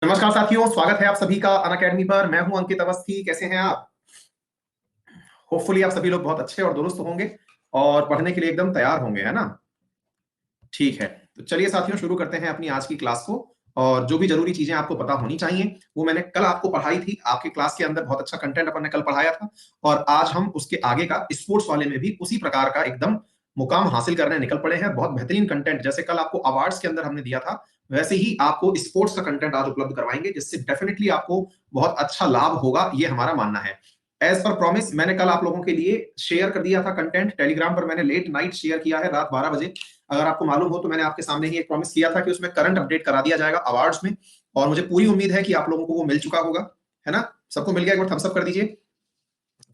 नमस्कार साथियों, स्वागत है आप सभी का अनअकैडमी पर। मैं हूं अंकित अवस्थी। कैसे हैं आप? होपफुली आप सभी लोग बहुत अच्छे और दुरुस्त होंगे और पढ़ने के लिए एकदम तैयार होंगे, है ना? ठीक है, तो चलिए साथियों शुरू करते हैं अपनी आज की क्लास को। और जो भी जरूरी चीजें आपको पता होनी चाहिए वो मैंने कल आपको पढ़ाई थी। आपके क्लास के अंदर बहुत अच्छा कंटेंट अपन ने कल पढ़ाया था और आज हम उसके आगे का स्पोर्ट्स वाले में भी उसी प्रकार का एकदम मुकाम हासिल करने निकल पड़े हैं। बहुत बेहतरीन कंटेंट, जैसे कल आपको अवार्ड्स के अंदर हमने दिया था वैसे ही आपको स्पोर्ट्स का कंटेंट आज उपलब्ध करवाएंगे, जिससे डेफिनेटली आपको बहुत अच्छा लाभ होगा, ये हमारा मानना है। एज पर प्रॉमिस मैंने कल आप लोगों के लिए शेयर कर दिया था कंटेंट टेलीग्राम पर। मैंने लेट नाइट शेयर किया है, रात 12 बजे। अगर आपको मालूम हो तो मैंने आपके सामने ही एक प्रॉमिस किया था कि उसमें करंट अपडेट करा दिया जाएगा अवार्ड्स में, और मुझे पूरी उम्मीद है कि आप लोगों को वो मिल चुका होगा, है ना? सबको मिल गया? एक बार थम्स अप कर दीजिए।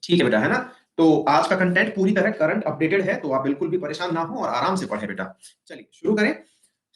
ठीक है बेटा, है ना? तो आज का कंटेंट पूरी तरह करंट अपडेटेड है, तो आप बिल्कुल भी परेशान ना हो और आराम से पढ़े बेटा। चलिए शुरू करें।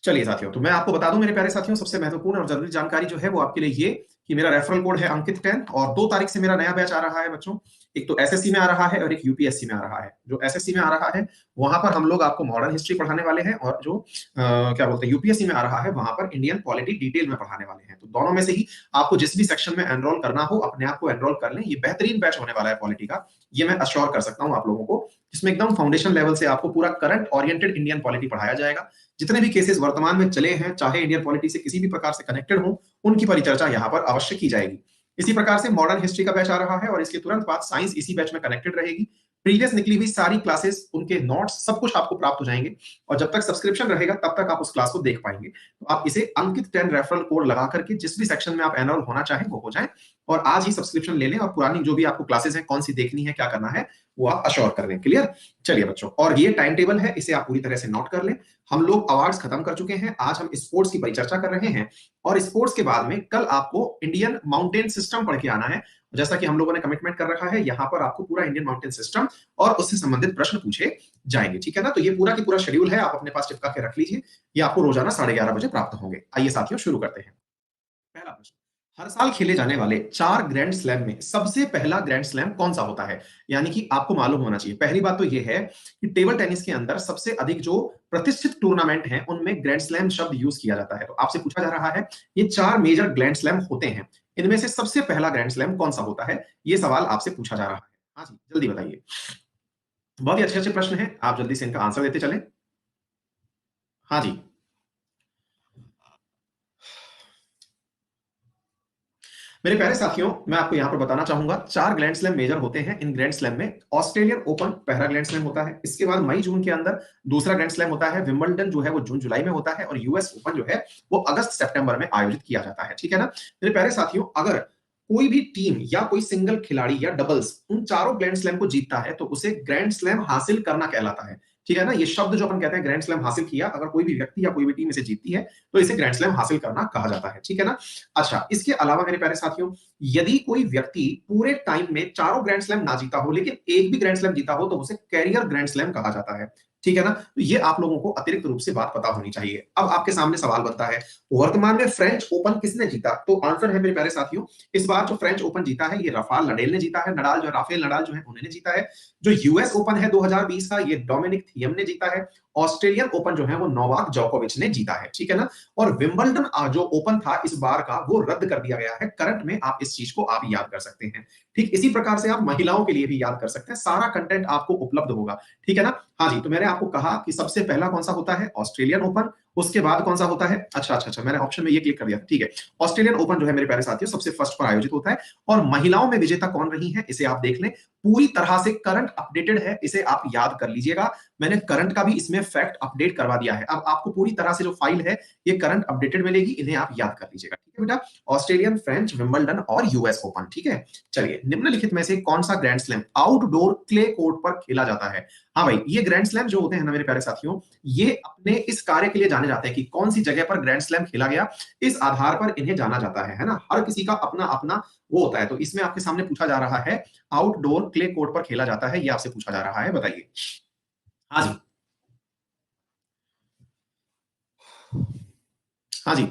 चलिए साथियों, तो मैं आपको बता दूं मेरे प्यारे साथियों, सबसे महत्वपूर्ण और जरूरी जानकारी जो है वो आपके लिए ये कि मेरा रेफरल कोड है अंकित 10 और 2 तारीख से मेरा नया बैच आ रहा है बच्चों। एक तो एसएससी में आ रहा है और एक यूपीएससी में आ रहा है। जो एसएससी में आ रहा है वहां पर हम लोग आपको मॉडर्न हिस्ट्री पढ़ाने वाले हैं, और जो क्या बोलते हैं यूपीएससी में आ रहा है वहां पर इंडियन पॉलिटी डिटेल में पढ़ाने वाले हैं। तो दोनों में से ही आपको जिस भी सेक्शन में एनरोल करना हो अपने आप को एनरोल कर लें। ये बेहतरीन बैच होने वाला है पॉलिटी का, ये मैं अश्योर कर सकता हूं आप लोगों को। इसमें एकदम फाउंडेशन लेवल से आपको पूरा करंट ओरिएंटेड इंडियन पॉलिटी पढ़ाया जाएगा। जितने भी केसेस वर्तमान में चले हैं, चाहे इंडियन पॉलिटी से किसी भी प्रकार से कनेक्टेड हो, उनकी परिचर्चा यहाँ पर अवश्य की जाएगी। इसी प्रकार से मॉडर्न हिस्ट्री का बैच आ रहा है और इसके तुरंत बाद साइंस इसी बैच में कनेक्टेड रहेगी। प्रीवियस निकली हुई सारी क्लासेस, उनके नोट्स, सब कुछ आपको प्राप्त हो जाएंगे और जब तक सब्सक्रिप्शन रहेगा तब तक आप उस क्लास को देख पाएंगे। तो आप इसे अंकित 10 रेफरल कोड लगा करके जिस भी सेक्शन में आप एनरोल होना चाहें वो हो जाए और आज ही सब्सक्रिप्शन ले लें, और पुरानी जो भी आपको क्लासेस हैं, कौन सी देखनी है, क्या करना है, वो आप अश्योर कर लें। क्लियर? चलिए बच्चों, और ये टाइम टेबल है, इसे आप पूरी तरह से नोट कर लें। हम लोग अवार्ड्स खत्म कर चुके हैं, आज हम स्पोर्ट्स की परिचर्चा कर रहे हैं और स्पोर्ट्स के बाद में कल आपको इंडियन माउंटेन सिस्टम पढ़ के आना है। जैसा कि हम लोगों ने कमिटमेंट कर रखा है, यहाँ पर आपको पूरा इंडियन माउंटेन सिस्टम और उससे संबंधित प्रश्न पूछे जाएंगे। ठीक है ना? तो ये पूरा की पूरा शेड्यूल है, आप अपने पास चिपका के रख लीजिए। ये आपको रोजाना 11:30 बजे प्राप्त होंगे। आइए साथियों शुरू करते हैं। पहला प्रश्न, हर साल खेले जाने वाले 4 ग्रैंड स्लैम में सबसे पहला ग्रैंड स्लैम कौन सा होता है? यानी कि आपको मालूम होना चाहिए। पहली बात तो यह है कि टेबल टेनिस के अंदर सबसे अधिक जो प्रतिष्ठित टूर्नामेंट हैं उनमें ग्रैंड स्लैम शब्द यूज किया जाता है। तो आपसे पूछा जा रहा है, ये 4 मेजर ग्रैंड स्लैम होते हैं, इनमें से सबसे पहला ग्रैंड स्लैम कौन सा होता है? ये सवाल आपसे पूछा जा रहा है। हाँ जी, जल्दी बताइए। बहुत ही अच्छे अच्छे प्रश्न हैं, आप जल्दी से इनका आंसर देते चलें। हाँ जी, मेरे प्यारे साथियों, मैं आपको यहां पर बताना चाहूंगा 4 ग्रैंड स्लैम मेजर होते हैं। इन ग्रैंड स्लैम में ऑस्ट्रेलियन ओपन पहला ग्रैंड स्लैम होता है, इसके बाद मई जून के अंदर दूसरा ग्रैंड स्लैम होता है, विंबलडन जो है वो जून जुलाई में होता है, और यूएस ओपन जो है वो अगस्त सितंबर में आयोजित किया जाता है। ठीक है ना मेरे प्यारे साथियों? अगर कोई भी टीम या कोई सिंगल खिलाड़ी या डबल्स उन चारों ग्रैंड स्लैम को जीतता है तो उसे ग्रैंड स्लैम हासिल करना कहलाता है। ठीक है ना? ये शब्द जो अपन कहते हैं ग्रैंड स्लैम हासिल किया, अगर कोई भी व्यक्ति या कोई भी टीम इसे जीतती है तो इसे ग्रैंड स्लैम हासिल करना कहा जाता है। ठीक है ना? अच्छा, इसके अलावा मेरे प्यारे साथियों, यदि कोई व्यक्ति पूरे टाइम में चारों ग्रैंड स्लैम ना जीता हो लेकिन एक भी ग्रैंड स्लैम जीता हो तो उसे कैरियर ग्रैंड स्लैम कहा जाता है। ठीक है ना? तो ये आप लोगों को अतिरिक्त रूप से बात पता होनी चाहिए। अब आपके सामने सवाल बनता है, वर्तमान में फ्रेंच ओपन किसने जीता? तो आंसर है मेरे प्यारे साथियों, इस बार जो फ्रेंच ओपन जीता है ये राफेल नडाल ने जीता है। नडाल जो राफेल नडाल जो है उन्होंने जीता है। जो यूएस ओपन है 2020 का, ये डोमिनिक थियम ने जीता है। ऑस्ट्रेलियन ओपन जो है वो नोवाक जोकोविच ने जीता है। ठीक है ना? और विंबलडन जो ओपन था इस बार का वो रद्द कर दिया गया है। करंट में आप इस चीज को आप याद कर सकते हैं। ठीक इसी प्रकार से आप महिलाओं के लिए भी याद कर सकते हैं। सारा कंटेंट आपको उपलब्ध होगा। ठीक है ना? हाँ जी, तो मैंने आपको कहा कि सबसे पहला कौन सा होता है? Australian open. उसके बाद कौन सा होता है? अच्छा अच्छा अच्छा, मैंने ऑप्शन में ये क्लिक कर दिया। ठीक है, ऑस्ट्रेलियन ओपन जो है मेरे प्यारे साथियों सबसे फर्स्ट पर आयोजित होता है। और महिलाओं में विजेता कौन रही है इसे आप देख लें। पूरी तरह से करंट अपडेटेड है, इसे आप याद कर लीजिएगा। मैंने करंट का भी इसमें फैक्ट अपडेट करवा दिया है। अब आपको पूरी तरह से जो फाइल है ये करंट अपडेटेड मिलेगी, इन्हें आप याद कर लीजिएगा। ठीक है बेटा? ऑस्ट्रेलियन, फ्रेंच, विंबलडन और यूएस ओपन। ठीक है, चलिए, निम्नलिखित में से कौन सा grand slam outdoor clay court पर खेला जाता है? हाँ भाई, ये ग्रैंड स्लैम जो होते हैं ना मेरे प्यारे साथियों, ये अपने इस कार्य के लिए जाने जाते हैं कि कौन सी जगह पर ग्रैंड स्लैम खेला गया, इस आधार पर इन्हें जाना जाता है ना? हर किसी का अपना अपना वो होता है। तो इसमें आपके सामने पूछा जा रहा है, आउटडोर क्ले कोर्ट पर खेला जाता है, ये आपसे पूछा जा रहा है, बताइए। हाँ जी, हाँ जी,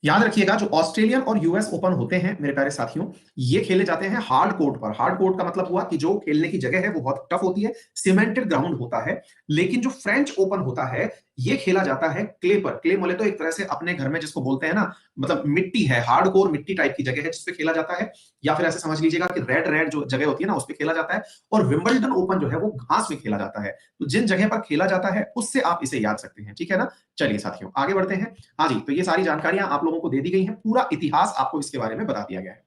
याद रखिएगा जो ऑस्ट्रेलियन और यूएस ओपन होते हैं मेरे प्यारे साथियों, ये खेले जाते हैं हार्ड कोर्ट पर। हार्ड कोर्ट का मतलब हुआ कि जो खेलने की जगह है वो बहुत टफ होती है, सीमेंटेड ग्राउंड होता है। लेकिन जो फ्रेंच ओपन होता है ये खेला जाता है क्ले पर। क्ले बोले तो एक तरह से अपने घर में जिसको बोलते हैं ना, मतलब मिट्टी है, हार्डकोर मिट्टी टाइप की जगह है जिसपे खेला जाता है, या फिर ऐसे समझ लीजिएगा कि रेड रेड जो जगह होती है ना उस पे खेला जाता है। और विंबलडन ओपन जो है वो घास में खेला जाता है। तो जिन जगह पर खेला जाता है उससे आप इसे याद सकते हैं, ठीक है ना। चलिए साथियों आगे बढ़ते हैं। हाँ जी, तो ये सारी जानकारियां आप लोगों को दे दी गई हैं, पूरा इतिहास आपको इसके बारे में बता दिया गया है।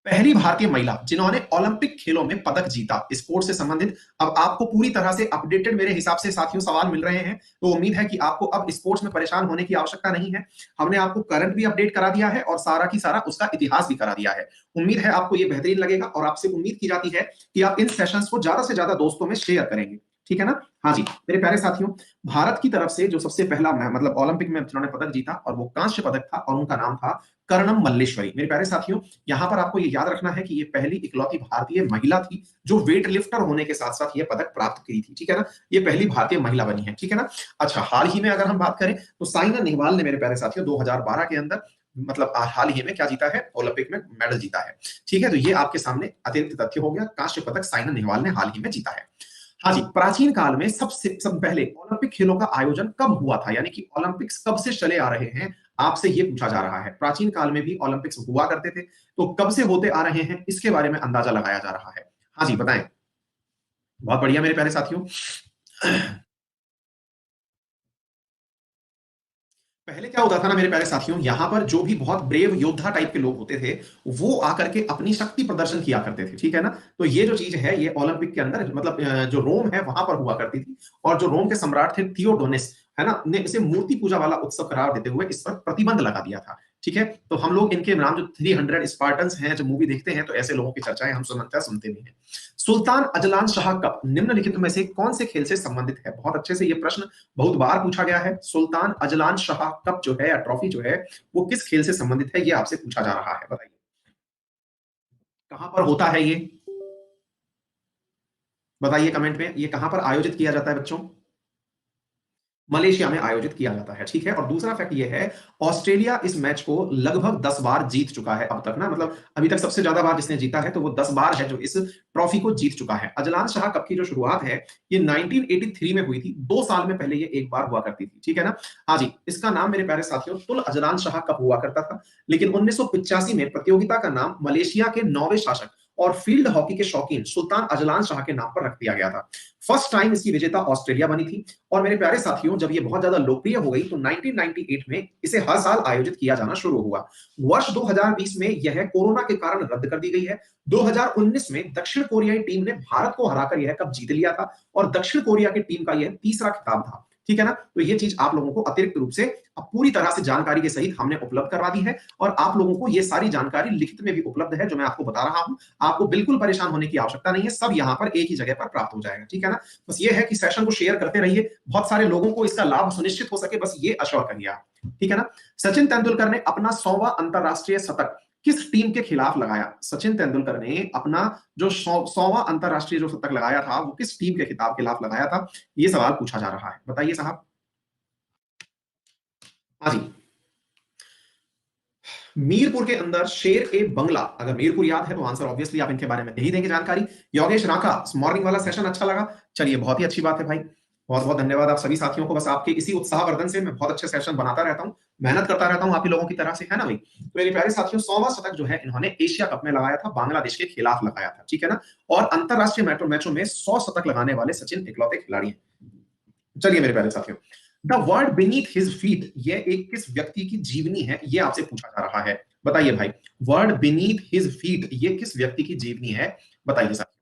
पहली भारतीय महिला जिन्होंने ओलंपिक खेलों में पदक जीता, स्पोर्ट्स से संबंधित। अब आपको पूरी तरह से अपडेटेड मेरे हिसाब से साथियों सवाल मिल रहे हैं, तो उम्मीद है कि आपको अब स्पोर्ट्स में परेशान होने की आवश्यकता नहीं है। हमने आपको करंट भी अपडेट करा दिया है और सारा की सारा उसका इतिहास भी करा दिया है। उम्मीद है आपको ये बेहतरीन लगेगा और आपसे उम्मीद की जाती है कि आप इन सेशंस को ज्यादा से ज्यादा दोस्तों में शेयर करेंगे, ठीक है ना। हाँ जी मेरे प्यारे साथियों, भारत की तरफ से जो सबसे पहला मतलब ओलंपिक में जिन्होंने पदक जीता और वो कांस्य पदक था और उनका नाम था कर्णम मल्लेश्वरी। मेरे प्यारे साथियों, यहां पर आपको ये याद रखना है कि ये पहली इकलौती भारतीय महिला थी जो वेट लिफ्टर होने के साथ साथ ये पदक प्राप्त की थी, ठीक है ना। ये पहली भारतीय महिला बनी है, ठीक है ना। अच्छा, हाल ही में अगर हम बात करें तो साइना नेहवाल ने मेरे प्यारे साथियों 2012 के अंदर मतलब हाल ही में क्या जीता है, ओलंपिक में मेडल जीता है, ठीक है। तो ये आपके सामने अतिरिक्त तथ्य हो गया, कांस्य पदक साइना नेहवाल ने हाल ही में जीता है। हाँ जी, प्राचीन काल में सब पहले ओलंपिक खेलों का आयोजन कब हुआ था, यानी कि ओलंपिक्स कब से चले आ रहे हैं, आपसे ये पूछा जा रहा है। प्राचीन काल में भी ओलंपिक्स हुआ करते थे, तो कब से होते आ रहे हैं इसके बारे में अंदाजा लगाया जा रहा है। हाँ जी बताएं। बहुत बढ़िया मेरे प्यारे साथियों। पहले क्या होता था ना मेरे प्यारे साथियों, यहां पर जो भी बहुत ब्रेव योद्धा टाइप के लोग होते थे वो आकर के अपनी शक्ति प्रदर्शन किया करते थे, ठीक है ना। तो ये जो चीज है ये ओलंपिक के अंदर मतलब जो रोम है वहां पर हुआ करती थी। और जो रोम के सम्राट थे थियोडोनिस है ना, ने इसे मूर्ति पूजा वाला उत्सव करार देते हुए इस पर प्रतिबंध लगा दिया था, ठीक है। तो हम लोग इनके नाम जो 300 स्पार्टन्स हैं, जो मूवी देखते हैं तो ऐसे लोगों की चर्चाएं हम सुनते भी हैं। सुल्तान अजलान शाह कप निम्नलिखित में से कौन से खेल से संबंधित है। बहुत अच्छे से ये प्रश्न बहुत बार पूछा गया है। सुल्तान अजलान शाह कप जो है या ट्रॉफी जो है वो किस खेल से संबंधित है, ये आपसे पूछा जा रहा है, बताइए कहां पर होता है ये। बताइए कमेंट में, ये कहां पर आयोजित किया जाता है बच्चों। मलेशिया में आयोजित किया जाता है, ठीक है। और दूसरा फैक्ट ये है, ऑस्ट्रेलिया इस मैच को लगभग 10 बार जीत चुका है अब तक ना, मतलब अभी तक सबसे ज्यादा बार जिसने जीता है तो वो 10 बार है जो इस ट्रॉफी को जीत चुका है। अजलान शाह कप की जो शुरुआत है ये 1983 में हुई थी, 2 साल में पहले ये एक बार हुआ करती थी, ठीक है ना। हाँ जी, इसका नाम मेरे प्यारे साथियों तुल अजलान शाह कप हुआ करता था, लेकिन 1985 में प्रतियोगिता का नाम मलेशिया के नौवे शासक और फील्ड हॉकी के शौकीन सुल्तान अजलान शाह के नाम पर रख दिया गया था। फर्स्ट टाइम इसकी विजेता ऑस्ट्रेलिया बनी थी। और मेरे प्यारे साथियों, जब ये बहुत ज्यादा लोकप्रिय हो गई तो 1998 में इसे हर साल आयोजित किया जाना शुरू हुआ। वर्ष 2020 में यह कोरोना के कारण रद्द कर दी गई है। 2019 में दक्षिण कोरियाई टीम ने भारत को हराकर यह कप जीत लिया था और दक्षिण कोरिया की टीम का यह तीसरा खिताब था, ठीक है ना। तो ये चीज आप लोगों को अतिरिक्त रूप से अब पूरी तरह से जानकारी के सहित हमने उपलब्ध करवा दी है और आप लोगों को ये सारी जानकारी लिखित में भी उपलब्ध है जो मैं आपको बता रहा हूं। आपको बिल्कुल परेशान होने की आवश्यकता नहीं है, सब यहां पर एक ही जगह पर प्राप्त हो जाएगा, ठीक है ना। बस ये है कि सेशन को शेयर करते रहिए, बहुत सारे लोगों को इसका लाभ सुनिश्चित हो सके, बस ये अश्योर करिए आप, ठीक है ना। सचिन तेंदुलकर ने अपना 100वां अंतरराष्ट्रीय शतक किस टीम के खिलाफ लगाया। सचिन तेंदुलकर ने अपना जो 100वां अंतरराष्ट्रीय जो शतक लगाया था वो किस टीम के खिलाफ लगाया था, ये सवाल पूछा जा रहा है, बताइए साहब। हाँ जी, मीरपुर के अंदर शेर ए बंगला, अगर मीरपुर याद है तो आंसर ऑब्वियसली आप इनके बारे में नहीं देंगे जानकारी। योगेश राका, मॉर्निंग वाला सेशन अच्छा लगा, चलिए बहुत ही अच्छी बात है भाई, बहुत बहुत धन्यवाद आप सभी साथियों को। बस आपके इसी उत्साहवर्धन से मैं बहुत अच्छे सेशन बनाता रहता हूं, मेहनत करता रहता हूं आप ही लोगों की तरह से, है ना भाई। तो मेरे प्यारे साथियों, 100वां शतक जो है इन्होंने एशिया कप में लगाया था, बांग्लादेश के खिलाफ लगाया था, ठीक है ना। और अंतरराष्ट्रीय मैचों में 100 शतक लगाने वाले सचिन इकलौते खिलाड़ी हैं। चलिए मेरे प्यारे साथियों, the world beneath his feet, ये एक किस व्यक्ति की जीवनी है, ये आपसे पूछा जा रहा है, बताइए भाई। वर्ल्ड बीनीथ हिज फीट, ये किस व्यक्ति की जीवनी है, बताइए साहब।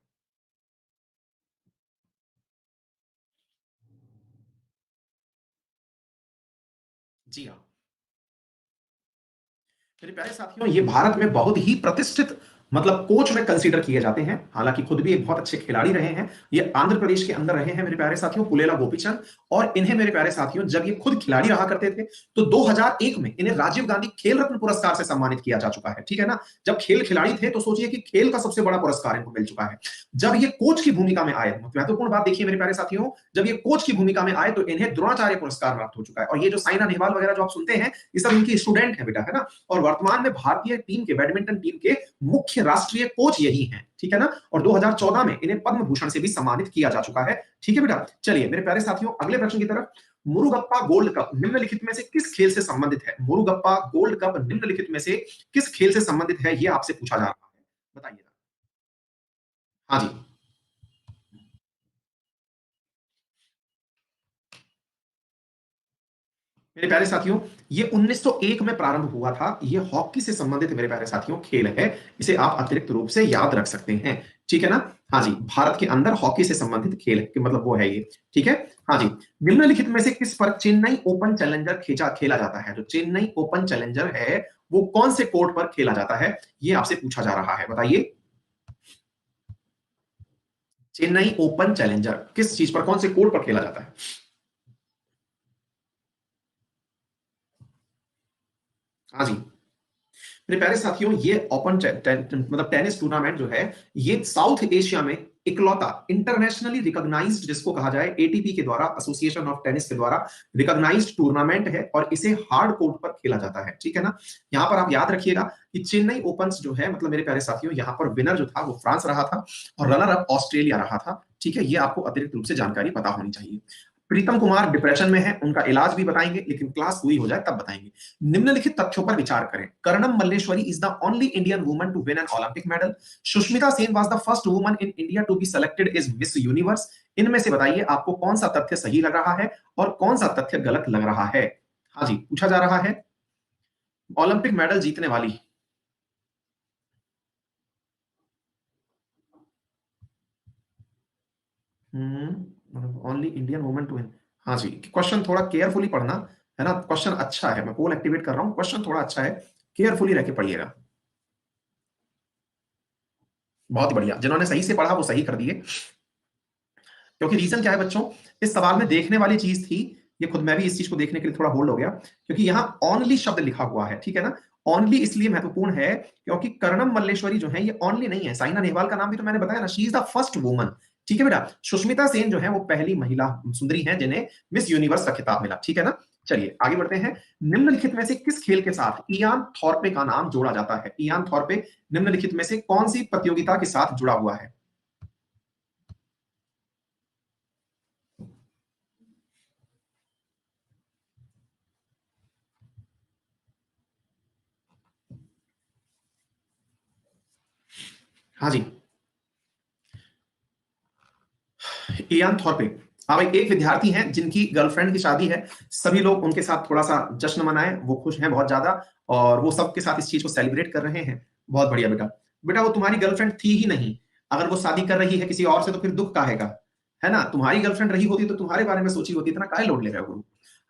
जी हाँ मेरे प्यारे साथियों, ये भारत में बहुत ही प्रतिष्ठित मतलब कोच में कंसीडर किए जाते हैं, हालांकि खुद भी एक बहुत अच्छे खिलाड़ी रहे हैं। ये आंध्र प्रदेश के अंदर रहे हैं मेरे प्यारे साथियों, पुलेला गोपीचंद। और इन्हें मेरे प्यारे साथियों जब ये खुद खिलाड़ी रहा करते थे तो 2001 में इन्हें राजीव गांधी खेल रत्न पुरस्कार से सम्मानित किया जा चुका है, ठीक है ना। जब खेल खिलाड़ी थे तो सोचिए कि खेल का सबसे बड़ा पुरस्कार इनको मिल चुका है। जब ये कोच की भूमिका में आए, महत्वपूर्ण बात देखिए मेरे प्यारे साथियों, जब ये कोच की भूमिका में आए तो इन्हें द्रोणाचार्य पुरस्कार प्राप्त हो चुका है। और ये जो साइना नेहवाल वगैरह जो आप सुनते हैं ये सब इनकी स्टूडेंट है बेटा, है ना। और वर्तमान में भारतीय टीम के बैडमिंटन टीम के मुख्य राष्ट्रीय कोच यही हैं, ठीक है ना। और 2014 में इन्हें पद्म भूषण से भी सम्मानित किया जा चुका है, ठीक है बेटा। चलिए मेरे प्यारे साथियों अगले प्रश्न की तरफ। मुरुगप्पा गोल्ड कप निम्नलिखित में से किस खेल से संबंधित है? मुरुगप्पा गोल्ड कप निम्नलिखित में से किस खेल से संबंधित है, ये आपसे पूछा जा रहा है, बताइएगा। हाँ जी। मेरे प्यारे साथियों, ये 1901 में प्रारंभ हुआ था। ये हॉकी से संबंधित मेरे प्यारे साथियों खेल है। इसे आप अतिरिक्त रूप से याद रख सकते हैं। ठीक है ना? हाँ जी, भारत के अंदर हॉकी से संबंधित खेल है कि मतलब वो है ये। ठीक है? हाँ जी। निम्नलिखित में से किस पर चेन्नई ओपन चैलेंजर खेला जाता है? जो चेन्नई ओपन चैलेंजर है, वो कौन से कोर्ट पर खेला जाता है? ये आपसे पूछा जा रहा है। बताइए। चेन्नई ओपन चैलेंजर किस चीज पर, कौन से कोर्ट पर खेला जाता है? हाँ जी। मेरे प्यारे साथियों, ये ओपन मतलब टेनिस टूर्नामेंट जो है, ये साउथ एशिया में इकलौता इंटरनेशनली रिकॉग्नाइज्ड, जिसको कहा जाए एटीपी के द्वारा, एसोसिएशन ऑफ टेनिस के द्वारा रिकॉग्नाइज्ड टूर्नामेंट है, और इसे हार्ड कोर्ट पर खेला जाता है। ठीक है ना? यहां पर आप याद रखिएगा कि चेन्नई ओपन जो है, मतलब मेरे प्यारे साथियों, यहां पर विनर जो था वो फ्रांस रहा था और रनर अप ऑस्ट्रेलिया रहा था। ठीक है? ये आपको अतिरिक्त रूप से जानकारी पता होनी चाहिए। प्रीतम कुमार डिप्रेशन में है, उनका इलाज भी बताएंगे, लेकिन क्लास पूरी हो जाए तब बताएंगे। निम्नलिखित तथ्यों पर विचार करें। Karnam Malleswari is the only Indian woman to win an Olympic medal. Sushmita Sen was the first woman in India to be selected as Miss Universe. इनमें से बताइए आपको कौन सा तथ्य सही लग रहा है और कौन सा तथ्य गलत लग रहा है? हाँ जी, पूछा जा रहा है। ओलंपिक मेडल जीतने वाली। Only Indian woman to win. हाँ जी, क्वेश्चन थोड़ा केयरफुली पढ़ना, है ना? क्वेश्चन अच्छा है, मैं पोल एक्टिवेट कर रहा हूं, क्वेश्चन थोड़ा अच्छा है, केयरफुली रह के पढ़िएगा। बहुत बढ़िया, जिन्होंने सही से पढ़ा वो सही कर दिए। क्योंकि रीजन क्या है बच्चों, इस सवाल में देखने वाली चीज थी, ये खुद मैं भी इस चीज को देखने के लिए थोड़ा होल्ड हो गया, क्योंकि यहाँ ओनली शब्द लिखा हुआ है। ठीक है ना? ओनली इसलिए महत्वपूर्ण है क्योंकि कर्णम मल्लेश्वरी जो है ये ओनली नहीं है। साइना नेहवाल का नाम भी तो मैंने बताया ना, she is the first woman. ठीक है बेटा? सुष्मिता सेन जो है वो पहली महिला सुंदरी है जिन्हें मिस यूनिवर्स का खिताब मिला। ठीक है ना? चलिए आगे बढ़ते हैं। निम्नलिखित में से किस खेल के साथ इयान थॉर्पे का नाम जोड़ा जाता है? इयान थॉर्पे निम्नलिखित में से कौन सी प्रतियोगिता के साथ जुड़ा हुआ है? हाँ जी, इयान थॉर्पे। हाँ भाई, एक विद्यार्थी हैं जिनकी गर्लफ्रेंड की शादी है। सभी लोग उनके साथ थोड़ा सा जश्न मनाएं, वो खुश हैं बहुत ज्यादा, और वो सबके साथ इस चीज को सेलिब्रेट कर रहे हैं। बहुत बढ़िया बेटा। बेटा वो तुम्हारी गर्लफ्रेंड थी ही नहीं, अगर वो शादी कर रही है किसी और से तो फिर दुख काहे का? है ना? तुम्हारी गर्लफ्रेंड रही होती तो तुम्हारे बारे में सोची होती, इतना काहे लोड ले रहे हो गुरु?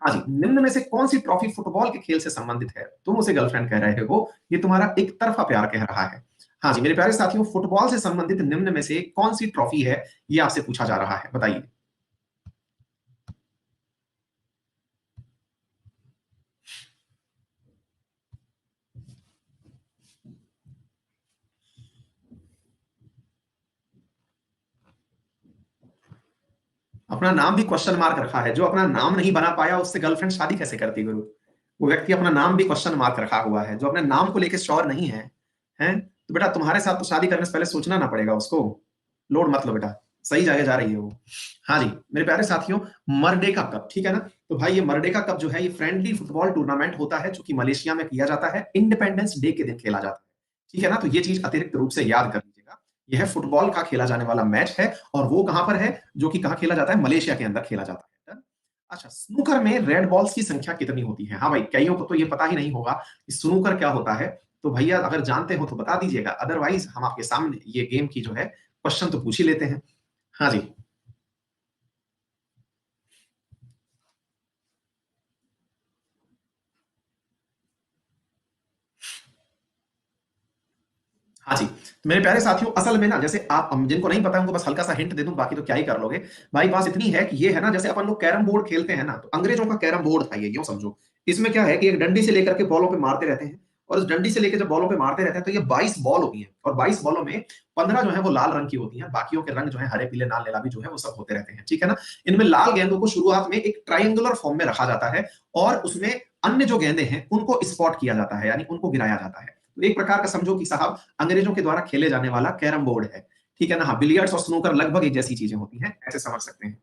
हाँ जी, निम्न में से कौन सी ट्रॉफी फुटबॉल के खेल से संबंधित है? तुम उसे गर्लफ्रेंड कह रहे हो, ये तुम्हारा एक तरफा प्यार कह रहा है। हाँ जी मेरे प्यारे साथियों, फुटबॉल से संबंधित निम्न में से कौन सी ट्रॉफी है, ये आपसे पूछा जा रहा है, बताइए। अपना नाम भी क्वेश्चन मार्क रखा है। जो अपना नाम नहीं बना पाया उससे गर्लफ्रेंड शादी कैसे करती गुरु? वो व्यक्ति अपना नाम भी क्वेश्चन मार्क रखा हुआ है, जो अपने नाम को लेकर श्योर नहीं है। हैं? तो बेटा तुम्हारे साथ तो शादी करने से पहले सोचना ना पड़ेगा उसको। लोड मत लो बेटा, सही जगह जा रही है वो। हाँ जी मेरे प्यारे साथियों, मरडेका कप, ठीक है ना? तो भाई ये मरडेका कप जो है, ये फ्रेंडली फुटबॉल टूर्नामेंट होता है जो कि मलेशिया में किया जाता है, इंडिपेंडेंस डे के दिन खेला जाता है। ठीक है ना? तो ये चीज अतिरिक्त रूप से याद कर लीजिएगा। यह फुटबॉल का खेला जाने वाला मैच है, और वो कहां पर है, जो कि कहां खेला जाता है, मलेशिया के अंदर खेला जाता है। अच्छा, स्नूकर में रेड बॉल्स की संख्या कितनी होती है? हाँ भाई, कईयों को तो ये पता ही नहीं होगा कि स्नूकर क्या होता है। तो भैया अगर जानते हो तो बता दीजिएगा, अदरवाइज हम आपके सामने ये गेम की जो है क्वेश्चन तो पूछ ही लेते हैं। हाँ जी। हाँ जी, तो मेरे प्यारे साथियों, असल में ना, जैसे आप जिनको नहीं पता उनको बस हल्का सा हिंट दे दूं, बाकी तो क्या ही कर लोगे। भाई बात इतनी है कि ये है ना, जैसे अपन लोग कैरम बोर्ड खेलते हैं ना, तो अंग्रेजों का कैरम बोर्ड था ये, यूं समझो। इसमें क्या है कि एक डंडी से लेकर के बॉलों पे मारते रहते हैं, और इस डंडी से लेकर जब बॉलों पे मारते रहते हैं तो ये 22 बॉल होती हैं, और 22 बॉलों में 15 जो है वो लाल रंग की होती हैं, बाकियों के रंग जो है हरे पीले लाल नीलावी जो है वो सब होते रहते हैं। ठीक है ना? इनमें लाल गेंदों को शुरुआत में एक ट्रायंगुलर फॉर्म में रखा जाता है, और उसमें अन्य जो गेंदे हैं उनको स्पॉट किया जाता है, यानी उनको गिराया जाता है। तो एक प्रकार का समझो कि साहब अंग्रेजों के द्वारा खेले जाने वाला कैरम बोर्ड है। ठीक है ना? हाँ, बिलियर्ड्स और स्नूकर लगभग एक जैसी चीजें होती हैं, ऐसे समझ सकते हैं।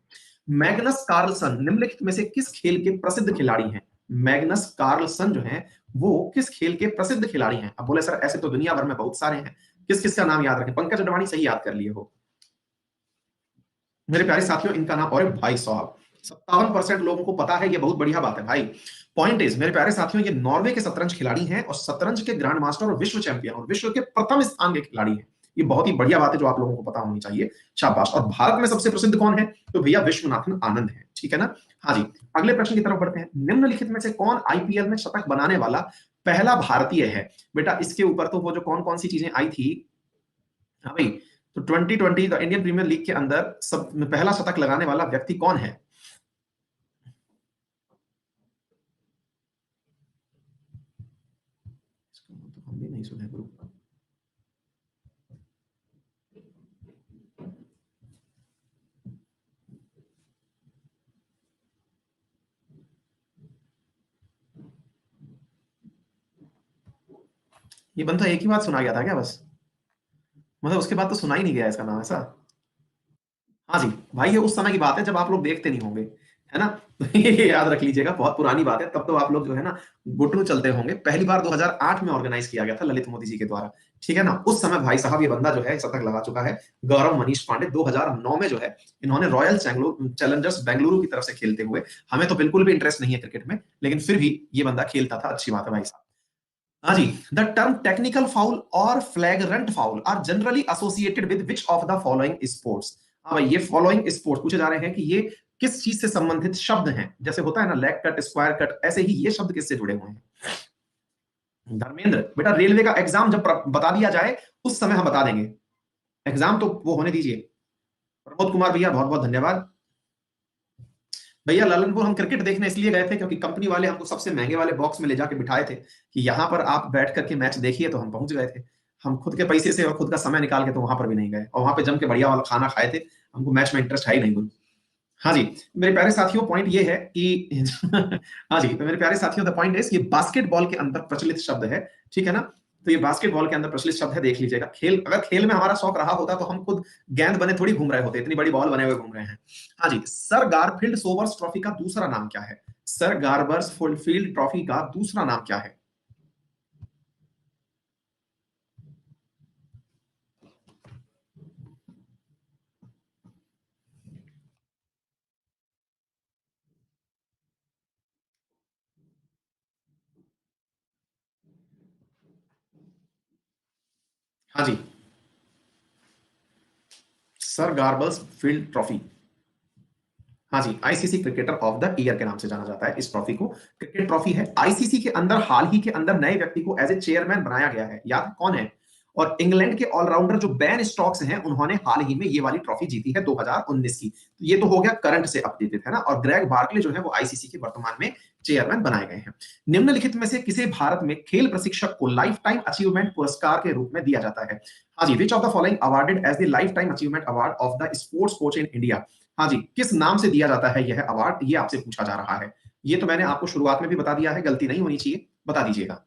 मैग्नस कार्लसन निम्नलिखित में से किस खेल के प्रसिद्ध खिलाड़ी हैं? मैग्नस कार्लसन जो है वो किस खेल के प्रसिद्ध खिलाड़ी हैं? अब बोले सर ऐसे तो दुनिया भर में बहुत सारे हैं, किस किस का नाम याद रखें? पंकज अडवाणी सही याद कर लिए हो मेरे प्यारे साथियों, इनका नाम, और भाई साहब 57% लोगों को पता है, ये बहुत बढ़िया बात है भाई। पॉइंट इज मेरे प्यारे साथियों, ये नॉर्वे के शतरंज खिलाड़ी हैं और शतरंज के ग्रैंड मास्टर और विश्व चैंपियन और विश्व के प्रथम स्थान के खिलाड़ी हैं। ये बहुत ही बढ़िया बात है जो आप लोगों को पता होनी चाहिए, शाबाश। और भारत में सबसे प्रसिद्ध कौन है? तो भैया विश्वनाथन आनंद है, ठीक है ना। हाँ जी, अगले प्रश्न की तरफ बढ़ते हैं। निम्नलिखित में से कौन आईपीएल में शतक बनाने वाला पहला भारतीय है? बेटा इसके ऊपर तो वो जो कौन कौन सी चीजें आई थी, हाँ भाई, तो 2020 द इंडियन प्रीमियर लीग के अंदर सब पहला शतक लगाने वाला व्यक्ति कौन है? तो हम भी नहीं सुने गुरु। ये बंदा एक ही बात सुना गया था क्या बस? मतलब उसके बाद तो सुना ही नहीं गया इसका नाम ऐसा? हाँ जी भाई, ये उस समय की बात है जब आप लोग देखते नहीं होंगे, है ना। तो ये याद रख लीजिएगा, बहुत पुरानी बात है। तब तो आप लोग जो है ना घुटनों चलते होंगे। पहली बार 2008 में ऑर्गेनाइज किया गया था ललित मोदी जी के द्वारा, ठीक है ना। उस समय भाई साहब ये बंदा जो है शतक लगा चुका है। गौरव मनीष पांडे 2009 में जो है इन्होंने रॉयल चैलेंजर्स बेंगलुरु की तरफ से खेलते हुए, हमें तो बिल्कुल भी इंटरेस्ट नहीं है क्रिकेट में, लेकिन फिर भी ये बंदा खेलता था, अच्छी बात है भाई साहब। हाँ जी, द टर्म टेक्निकल फाउल और flagrant foul are generally associated with which of the following sports? हाँ भाई, ये फॉलोइंग स्पोर्ट्स पूछे जा रहे हैं कि ये किस चीज से संबंधित शब्द हैं। जैसे होता है ना लेग कट, स्क्वायर कट, ऐसे ही ये शब्द किससे जुड़े हुए हैं? धर्मेंद्र बेटा, रेलवे का एग्जाम जब बता दिया जाए उस समय हम बता देंगे, एग्जाम तो वो होने दीजिए। प्रमोद कुमार भैया बहुत बहुत धन्यवाद। भैया ललनपुर हम क्रिकेट देखने इसलिए गए थे क्योंकि कंपनी वाले हमको सबसे महंगे वाले बॉक्स में ले जाके बिठाए थे कि यहाँ पर आप बैठ करके मैच देखिए, तो हम पहुंच गए थे। हम खुद के पैसे से और खुद का समय निकाल के तो वहां पर भी नहीं गए, और वहां पे जम के बढ़िया वाला खाना खाए थे। हमको मैच में इंटरेस्ट है ही नहीं। हाँ जी, मेरे प्यारे साथियों, पॉइंट ये है कि हाँ जी, तो मेरे प्यारे साथियों द पॉइंट इज ये बास्केटबॉल के अंदर प्रचलित शब्द है, ठीक है ना। तो ये बास्केटबॉल के अंदर प्रचलित शब्द है, देख लीजिएगा। खेल, अगर खेल में हमारा शौक रहा होता तो हम खुद गेंद बने थोड़ी घूम रहे होते, इतनी बड़ी बॉल बने हुए घूम रहे हैं। हाँ जी, सर गारफील्ड सोबर्स ट्रॉफी का दूसरा नाम क्या है? सर गारबर्स फील्ड ट्रॉफी का दूसरा नाम क्या है? हाँ जी, सर गारबर्स फील्ड ट्रॉफी। हाँ जी, ICC cricketer of the year के नाम से जाना जाता है इस ट्रॉफी को। क्रिकेट ट्रॉफी है। आईसीसी के अंदर हाल ही के अंदर नए व्यक्ति को एज ए चेयरमैन बनाया गया है, याद कौन है? और इंग्लैंड के ऑलराउंडर जो बेन स्टोक्स हैं, उन्होंने हाल ही में ये वाली ट्रॉफी जीती है 2019 की। तो ये तो हो गया करंट से अपडेटेड, है ना। और ग्रेग बार्कले जो है वो आईसीसी के वर्तमान में चेयरमैन बनाए गए हैं। निम्नलिखित में से किसे भारत में खेल प्रशिक्षक को लाइफ टाइम अचीवमेंट पुरस्कार के रूप में दिया जाता है? हाँ जी, which of the following awarded as the lifetime achievement award of the sports coach in India? हाँ जी, किस नाम से दिया जाता है यह अवार्ड, ये आपसे पूछा जा रहा है। ये तो मैंने आपको शुरुआत में भी बता दिया है, गलती नहीं होनी चाहिए, बता दीजिएगा।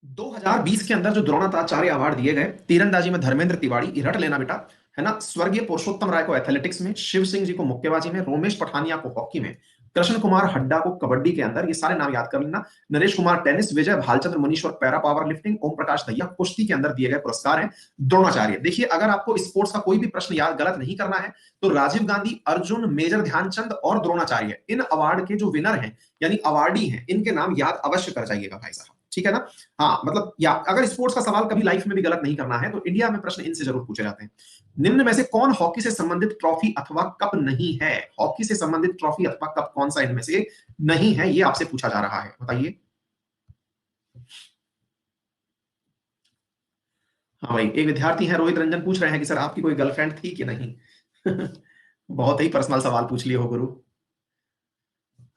2020 के अंदर जो द्रोणाचार्य अवार्ड दिए गए, तीरंदाजी में धर्मेंद्र तिवाड़ी, रट लेना बेटा, है ना। स्वर्गीय पुरुषोत्तम राय को एथलेटिक्स में, शिव सिंह जी को मुक्केबाजी में, रोमेश पठानिया को हॉकी में, कृष्ण कुमार हड्डा को कबड्डी के अंदर, ये सारे नाम याद कर लेना। Naresh Kumar tennis, Vijay Bhalchandra Munishwar para power lifting, Om Prakash Dahiya कुश्ती के अंदर दिए गए पुरस्कार हैं द्रोणाचार्य। देखिए, अगर आपको स्पोर्ट्स का कोई भी प्रश्न याद गलत नहीं करना है तो राजीव गांधी, अर्जुन, मेजर ध्यानचंद और द्रोणाचार्य, इन अवार्ड के जो विनर हैं यानी अवार्डी हैं, इनके नाम याद अवश्य कर जाइएगा भाई साहब, ठीक है ना। हाँ मतलब, या अगर स्पोर्ट्स का सवाल कभी लाइफ में भी गलत नहीं करना है तो इंडिया में प्रश्न इनसे जरूर पूछे जाते हैं। निम्न में से कौन हॉकी से संबंधित ट्रॉफी अथवा कप नहीं है? हॉकी से संबंधित ट्रॉफी अथवा कप कौन सा इनमें से नहीं है, ये आपसे पूछा जा रहा है, बताइए। हाँ भाई, एक विद्यार्थी है रोहित रंजन, पूछ रहे हैं कि सर आपकी कोई गर्लफ्रेंड थी कि नहीं? बहुत ही पर्सनल सवाल पूछ लिए हो गुरु।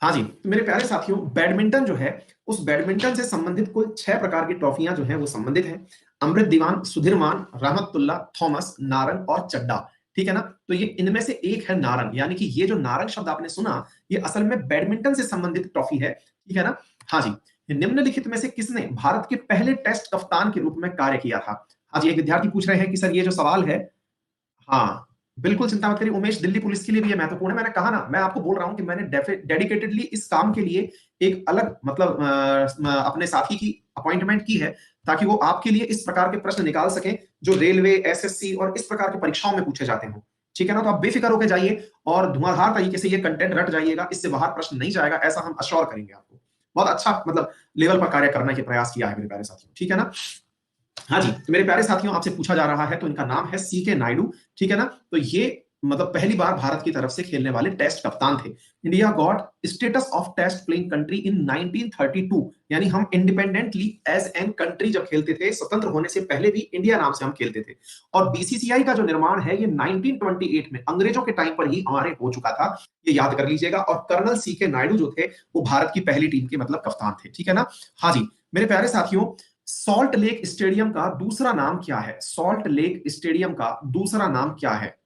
हाँ जी, तो मेरे प्यारे साथियों, बैडमिंटन जो है, उस बैडमिंटन से संबंधित कुल 6 प्रकार की ट्रॉफियां जो है वो संबंधित हैं। अमृत दीवान, सुधीरमान, रहमतुल्ला, थॉमस, नारंग और चड्डा, ठीक है ना। तो ये इनमें से एक है नारंग, यानी कि ये जो नारंग शब्द आपने सुना, ये असल में बैडमिंटन से संबंधित ट्रॉफी है, ठीक है ना। हाँ जी, निम्नलिखित में से किसने भारत के पहले टेस्ट कप्तान के रूप में कार्य किया था? हाँ जी, एक विद्यार्थी पूछ रहे हैं कि सर ये जो सवाल है हाँ, बिल्कुल चिंता मत करिए उमेश, दिल्ली पुलिस के लिए भी ये महत्वपूर्ण है। मैंने कहा ना, मैं आपको बोल रहा हूँ कि मैंने डेडिकेटेडली इस काम के लिए एक अलग मतलब अपने साथी की अपॉइंटमेंट की है, ताकि वो आपके लिए इस प्रकार के प्रश्न निकाल सकें जो रेलवे, एसएससी और इस प्रकार की परीक्षाओं में पूछे जाते हो। ठीक है ना? तो आप बेफिक्र होकर जाइए और धुआंधार तरीके से ये कंटेंट रट जाइएगा, इससे बाहर प्रश्न नहीं जाएगा, ऐसा हम अश्योर करेंगे आपको। बहुत अच्छा मतलब लेवल पर कार्य करने के प्रयास किया है मेरे प्यारे साथियों, ठीक है ना? हाँ जी, तो मेरे प्यारे साथियों, आपसे पूछा जा रहा है, तो इनका नाम है सी के नायडू, ठीक है ना? तो ये मतलब पहली बार भारत की तरफ से खेलने वाले टेस्ट कप्तान थे। India got status of test playing country in 1932, यानी हम इंडिपेंडेंटली एज एन कंट्री जब खेलते थे, स्वतंत्र होने से पहले भी इंडिया नाम से हम खेलते थे। और बीसीसीआई का जो निर्माण है ये 1928 में अंग्रेजों के टाइम पर ही हमारे हो चुका था, ये याद कर लीजिएगा। और कर्नल सी के नायडू जो थे वो भारत की पहली टीम के मतलब कप्तान थे, ठीक है ना? हाँ जी, मेरे प्यारे साथियों, सॉल्ट लेक स्टेडियम का दूसरा नाम क्या है? सॉल्ट लेक स्टेडियम का दूसरा नाम क्या है?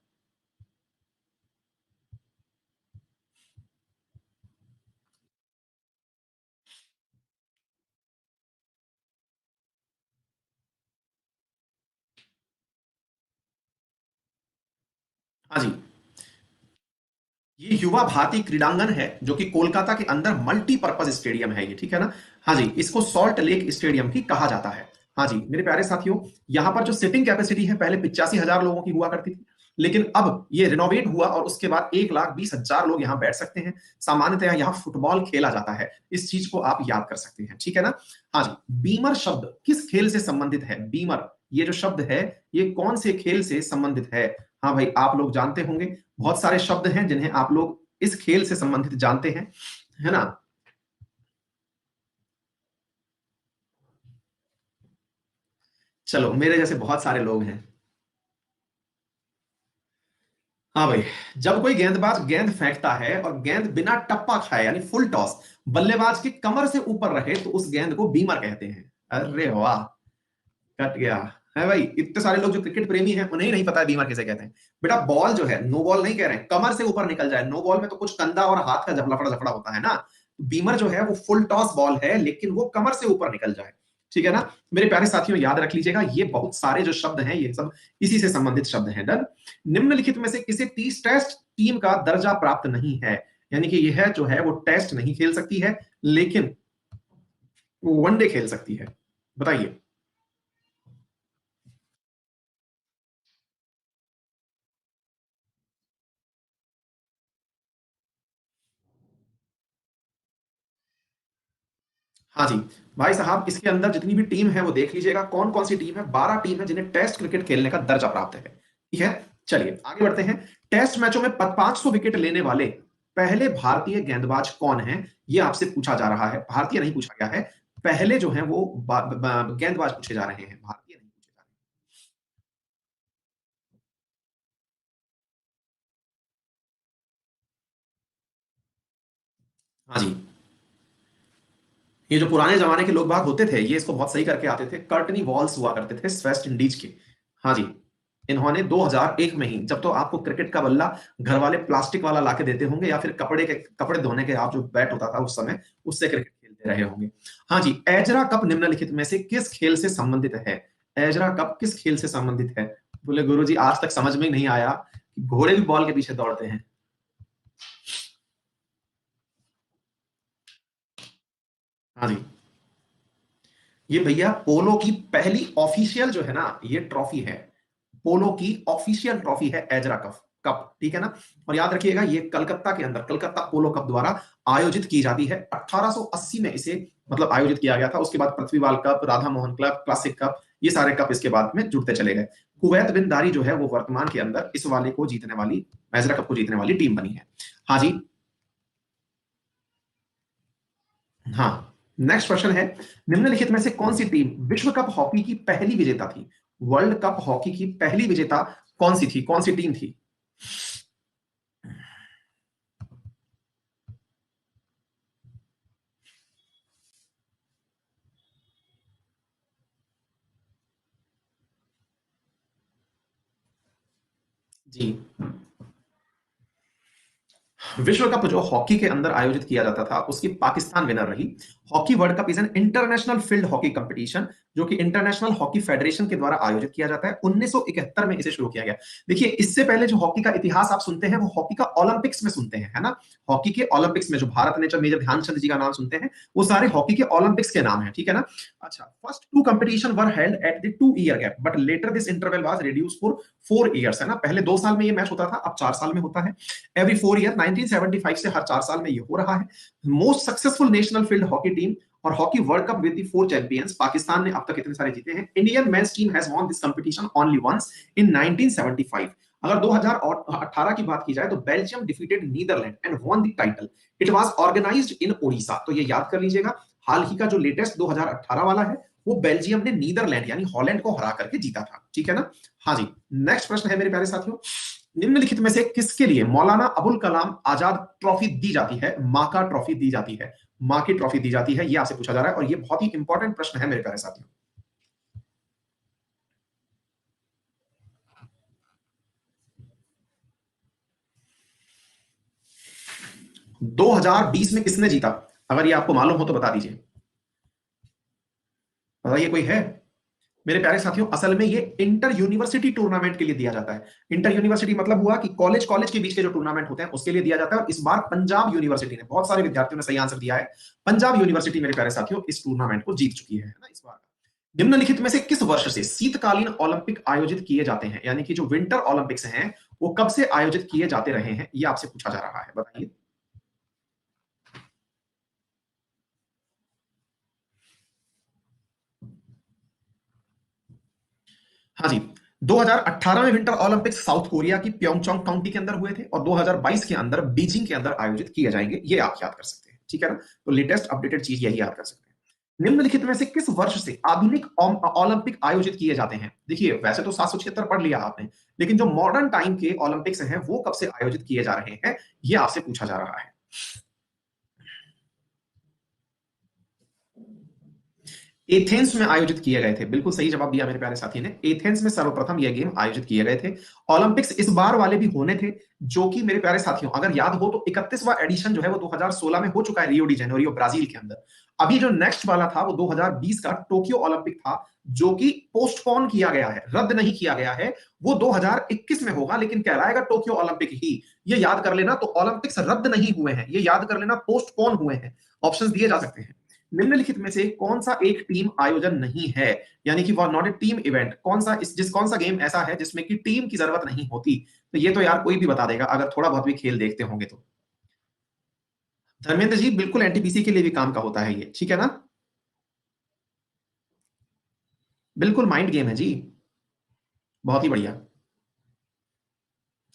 हाँ जी, ये युवा भारती क्रीड़ांगन है जो कि कोलकाता के अंदर मल्टीपर्पज स्टेडियम है ये, ठीक है ना? हाँ जी, इसको सॉल्ट लेक स्टेडियम भी कहा जाता है। हाँ जी, मेरे प्यारे साथियों, यहां पर जो सिटिंग कैपेसिटी है पहले 85,000 लोगों की हुआ करती थी, लेकिन अब ये रिनोवेट हुआ और उसके बाद 1,20,000 लोग यहाँ बैठ सकते हैं। सामान्यतः यहाँ फुटबॉल खेला जाता है, इस चीज को आप याद कर सकते हैं, ठीक है ना? हाँ जी, बीमर शब्द किस खेल से संबंधित है? बीमर, ये जो शब्द है ये कौन से खेल से संबंधित है? हाँ भाई, आप लोग जानते होंगे, बहुत सारे शब्द हैं जिन्हें आप लोग इस खेल से संबंधित जानते हैं, है ना? चलो, मेरे जैसे बहुत सारे लोग हैं। हाँ भाई, जब कोई गेंदबाज गेंद फेंकता है और गेंद बिना टप्पा खाए यानी फुल टॉस बल्लेबाज की कमर से ऊपर रहे तो उस गेंद को बीमर कहते हैं। अरे वाह, कट गया है भाई। इतने सारे लोग जो क्रिकेट प्रेमी हैं उन्हें नहीं पता है बीमर किसे कहते हैं। बेटा, बॉल जो है, नो बॉल नहीं कह रहे हैं, कमर से ऊपर निकल जाए। नो बॉल में तो कुछ कंधा और हाथ का लफड़ा लफड़ा होता है ना। बीमर जो है वो फुल टॉस बॉल है, लेकिन वो कमर से ऊपर निकल जाए, ठीक है ना? मेरे प्यारे साथियों, याद रख लीजिएगा, ये बहुत सारे जो शब्द हैं ये सब इसी से संबंधित शब्द हैं। डन। निम्नलिखित में से किसी टेस्ट टीम का दर्जा प्राप्त नहीं है, यानी कि यह जो है वो टेस्ट नहीं खेल सकती है, लेकिन वो वनडे खेल सकती है। बताइए। हाँ जी, भाई साहब, इसके अंदर जितनी भी टीम है वो देख लीजिएगा, कौन कौन सी टीम है। 12 टीम है जिन्हें टेस्ट क्रिकेट खेलने का दर्जा प्राप्त है, ठीक है? चलिए आगे बढ़ते हैं। टेस्ट मैचों में 500 विकेट लेने वाले पहले भारतीय गेंदबाज कौन है? ये आपसे पूछा जा रहा है, भारतीय नहीं पूछा गया है। पहले जो है वो गेंदबाज पूछे जा रहे हैं, भारतीय नहीं पूछे जा रहे। हाँ जी, ये जो पुराने जमाने के लोग बाग होते थे ये इसको बहुत सही करके आते थे। कर्टनी वॉल्स हुआ करते थे वेस्ट इंडीज के। हाँ जी, इन्होंने 2001 में ही, जब तो आपको क्रिकेट का बल्ला घर वाले प्लास्टिक वाला लाके देते होंगे या फिर कपड़े धोने के आप जो बैट होता था उस समय, उससे क्रिकेट खेलते रहे होंगे। हाँ जी, एजरा कप निम्नलिखित में से किस खेल से संबंधित है? एजरा कप किस खेल से संबंधित है? बोले गुरुजी, आज तक समझ में ही नहीं आया कि घोड़े भी बॉल के पीछे दौड़ते हैं। हाँ जी, ये भैया पोलो की पहली ऑफिशियल जो है ना ये ट्रॉफी है। पोलो की ऑफिशियल ट्रॉफी है एजरा कप कप, ठीक है ना? और याद रखिएगा, ये कलकत्ता के अंदर कलकत्ता पोलो कप द्वारा आयोजित की जाती है। 1880 में इसे मतलब आयोजित किया गया था। उसके बाद पृथ्वीवाल cup, Radha Mohan club, classic cup, ये सारे कप इसके बाद में जुड़ते चले गए। कुवैत बिन दारी जो है वो वर्तमान के अंदर इस वाले को जीतने वाली, एजरा कप को जीतने वाली टीम बनी है। हाँ जी, हाँ। नेक्स्ट क्वेश्चन है, निम्नलिखित में से कौन सी टीम विश्व कप हॉकी की पहली विजेता थी? वर्ल्ड कप हॉकी की पहली विजेता कौन सी थी, कौन सी टीम थी? जी, विश्व कप जो हॉकी के अंदर आयोजित किया जाता था उसकी पाकिस्तान विनर रही। Hockey World cup is an international field hockey competition जो कि इंटरनेशनल हॉकी फेडरेशन के द्वारा आयोजित किया जाता है। 1971 में इसे शुरू किया गया। देखिए, इससे पहले जो हॉकी का इतिहास आप सुनते हैं वो हॉकी का ओलंपिक्स में सुनते हैं, है ना। हॉकी के ओलंपिक्स में जो भारत ने जब मेजर ध्यानचंद जी का नाम सुनते हैं वो सारे हॉकी के ओलंपिक्स के नाम है, ठीक है ना। अच्छा, first two competition were held at the 2 year gap but later this interval was reduced for 4 years, है ना। पहले 2 साल में ये मैच होता था, अब 4 साल में होता है। एवरी 4 ईयर 1975 से हर 4 साल में ये हो रहा है। Most successful national field hockey team और hockey World Cup with the 4 champions. Pakistan ने अब तक इतने सारे जीते हैं। Indian men's team has won this competition only once in 1975। अगर 2018 की बात की जाए तो Belgium defeated Netherlands and won the title. It was organised in Odisha. तो ये याद कर लीजिएगा, हाल ही का जो लेटेस्ट 2018 वाला है वो बेल्जियम ने नीदरलैंड यानी हॉलैंड को हरा करके जीता था, ठीक है ना। हाँ जी, नेक्स्ट प्रश्न है मेरे प्यारे साथियों, निम्नलिखित में से किसके लिए मौलाना अबुल कलाम आजाद ट्रॉफी दी जाती है? माँ का ट्रॉफी दी जाती है, माँ की ट्रॉफी दी जाती है, ये आपसे पूछा जा रहा है और ये बहुत ही इंपॉर्टेंट प्रश्न है मेरे प्यारे साथियों। 2020 में किसने जीता? अगर ये आपको मालूम हो तो बता दीजिए, बताइए कोई है मेरे प्यारे साथियों। असल में ये इंटर यूनिवर्सिटी टूर्नामेंट के लिए दिया जाता है। इंटर यूनिवर्सिटी मतलब हुआ कि कॉलेज कॉलेज के बीच के जो टूर्नामेंट होते हैं उसके लिए दिया जाता है। और इस बार पंजाब यूनिवर्सिटी ने, बहुत सारे विद्यार्थियों ने सही आंसर दिया है, पंजाब यूनिवर्सिटी मेरे प्यारे साथियों इस टूर्नामेंट को जीत चुकी है ना इस बार। निम्नलिखित में से किस वर्ष से शीतकालीन ओलंपिक आयोजित किए जाते हैं? यानी कि जो विंटर ओलंपिक्स हैं वो कब से आयोजित किए जाते रहे हैं, ये आपसे पूछा जा रहा है, बताइए। हाँ जी, 2018 में विंटर ओलंपिक्स साउथ कोरिया की प्योंगचांग काउंटी के अंदर हुए थे और 2022 के अंदर बीजिंग के अंदर आयोजित किए जाएंगे, ये आप याद कर सकते हैं, ठीक है ना। तो लेटेस्ट अपडेटेड चीज यही याद कर सकते हैं। निम्नलिखित में से किस वर्ष से आधुनिक ओलंपिक आयोजित किए जाते हैं? देखिए, वैसे तो 776 पढ़ लिया आपने, लेकिन जो मॉडर्न टाइम के ओलंपिक्स हैं वो कब से आयोजित किए जा रहे हैं, ये आपसे पूछा जा रहा है। एथेंस में आयोजित किए गए थे, बिल्कुल सही जवाब दिया मेरे प्यारे साथी ने। एथेंस में सर्वप्रथम यह गेम आयोजित किए गए थे। ओलंपिक्स इस बार वाले भी होने थे, जो कि मेरे प्यारे साथियों अगर याद हो तो 31वां एडिशन जो है वो 2016 में हो चुका है, रियो डी जेनेरियो ब्राजील के अंदर। अभी जो नेक्स्ट वाला था वो 2020 का टोक्यो ओलंपिक था, जो कि पोस्टपोन किया गया है, रद्द नहीं किया गया है। वो 2021 में होगा, लेकिन कहलाएगा टोक्यो ओलंपिक ही। ये याद कर लेना, तो ओलंपिक्स रद्द नहीं हुए हैं, ये याद कर लेना, पोस्टपोन हुए हैं। ऑप्शंस दिए जा सकते हैं। निम्नलिखित में से कौन सा एक टीम आयोजन नहीं है, यानी कि वह नॉट ए टीम इवेंट? कौन सा गेम ऐसा है जिसमें कि टीम की जरूरत नहीं होती? तो ये तो यार कोई भी बता देगा अगर थोड़ा बहुत भी खेल देखते होंगे तो। धर्मेंद्र जी, बिल्कुल एनटीपीसी के लिए भी काम का होता है ये, ठीक है ना। बिल्कुल माइंड गेम है जी, बहुत ही बढ़िया।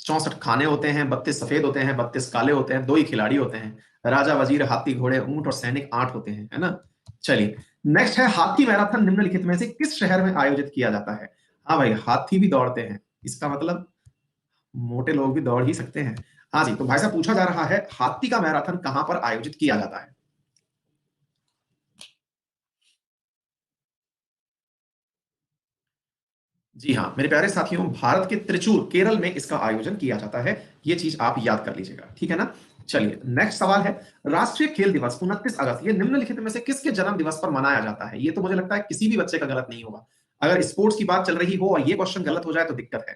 64 खाने होते हैं, 32 सफेद होते हैं, 32 काले होते हैं, 2 ही खिलाड़ी होते हैं, राजा वजीर हाथी घोड़े ऊंट और सैनिक 8 होते हैं, है ना। चलिए, नेक्स्ट है हाथी मैराथन निम्नलिखित में से किस शहर में आयोजित किया जाता है? हाँ भाई, हाथी भी दौड़ते हैं, इसका मतलब मोटे लोग भी दौड़ ही सकते हैं। हाँ जी, तो भाई साहब पूछा जा रहा है हाथी का मैराथन कहां पर आयोजित किया जाता है? जी हाँ मेरे प्यारे साथियों, भारत के त्रिचूर केरल में इसका आयोजन किया जाता है। ये चीज आप याद कर लीजिएगा, ठीक है ना। चलिए, नेक्स्ट सवाल है, राष्ट्रीय खेल दिवस 29 अगस्त ये निम्नलिखित में से किसके जन्म दिवस पर मनाया जाता है? ये तो मुझे लगता है किसी भी बच्चे का गलत नहीं होगा। अगर स्पोर्ट्स की बात चल रही हो और ये क्वेश्चन गलत हो जाए तो दिक्कत है।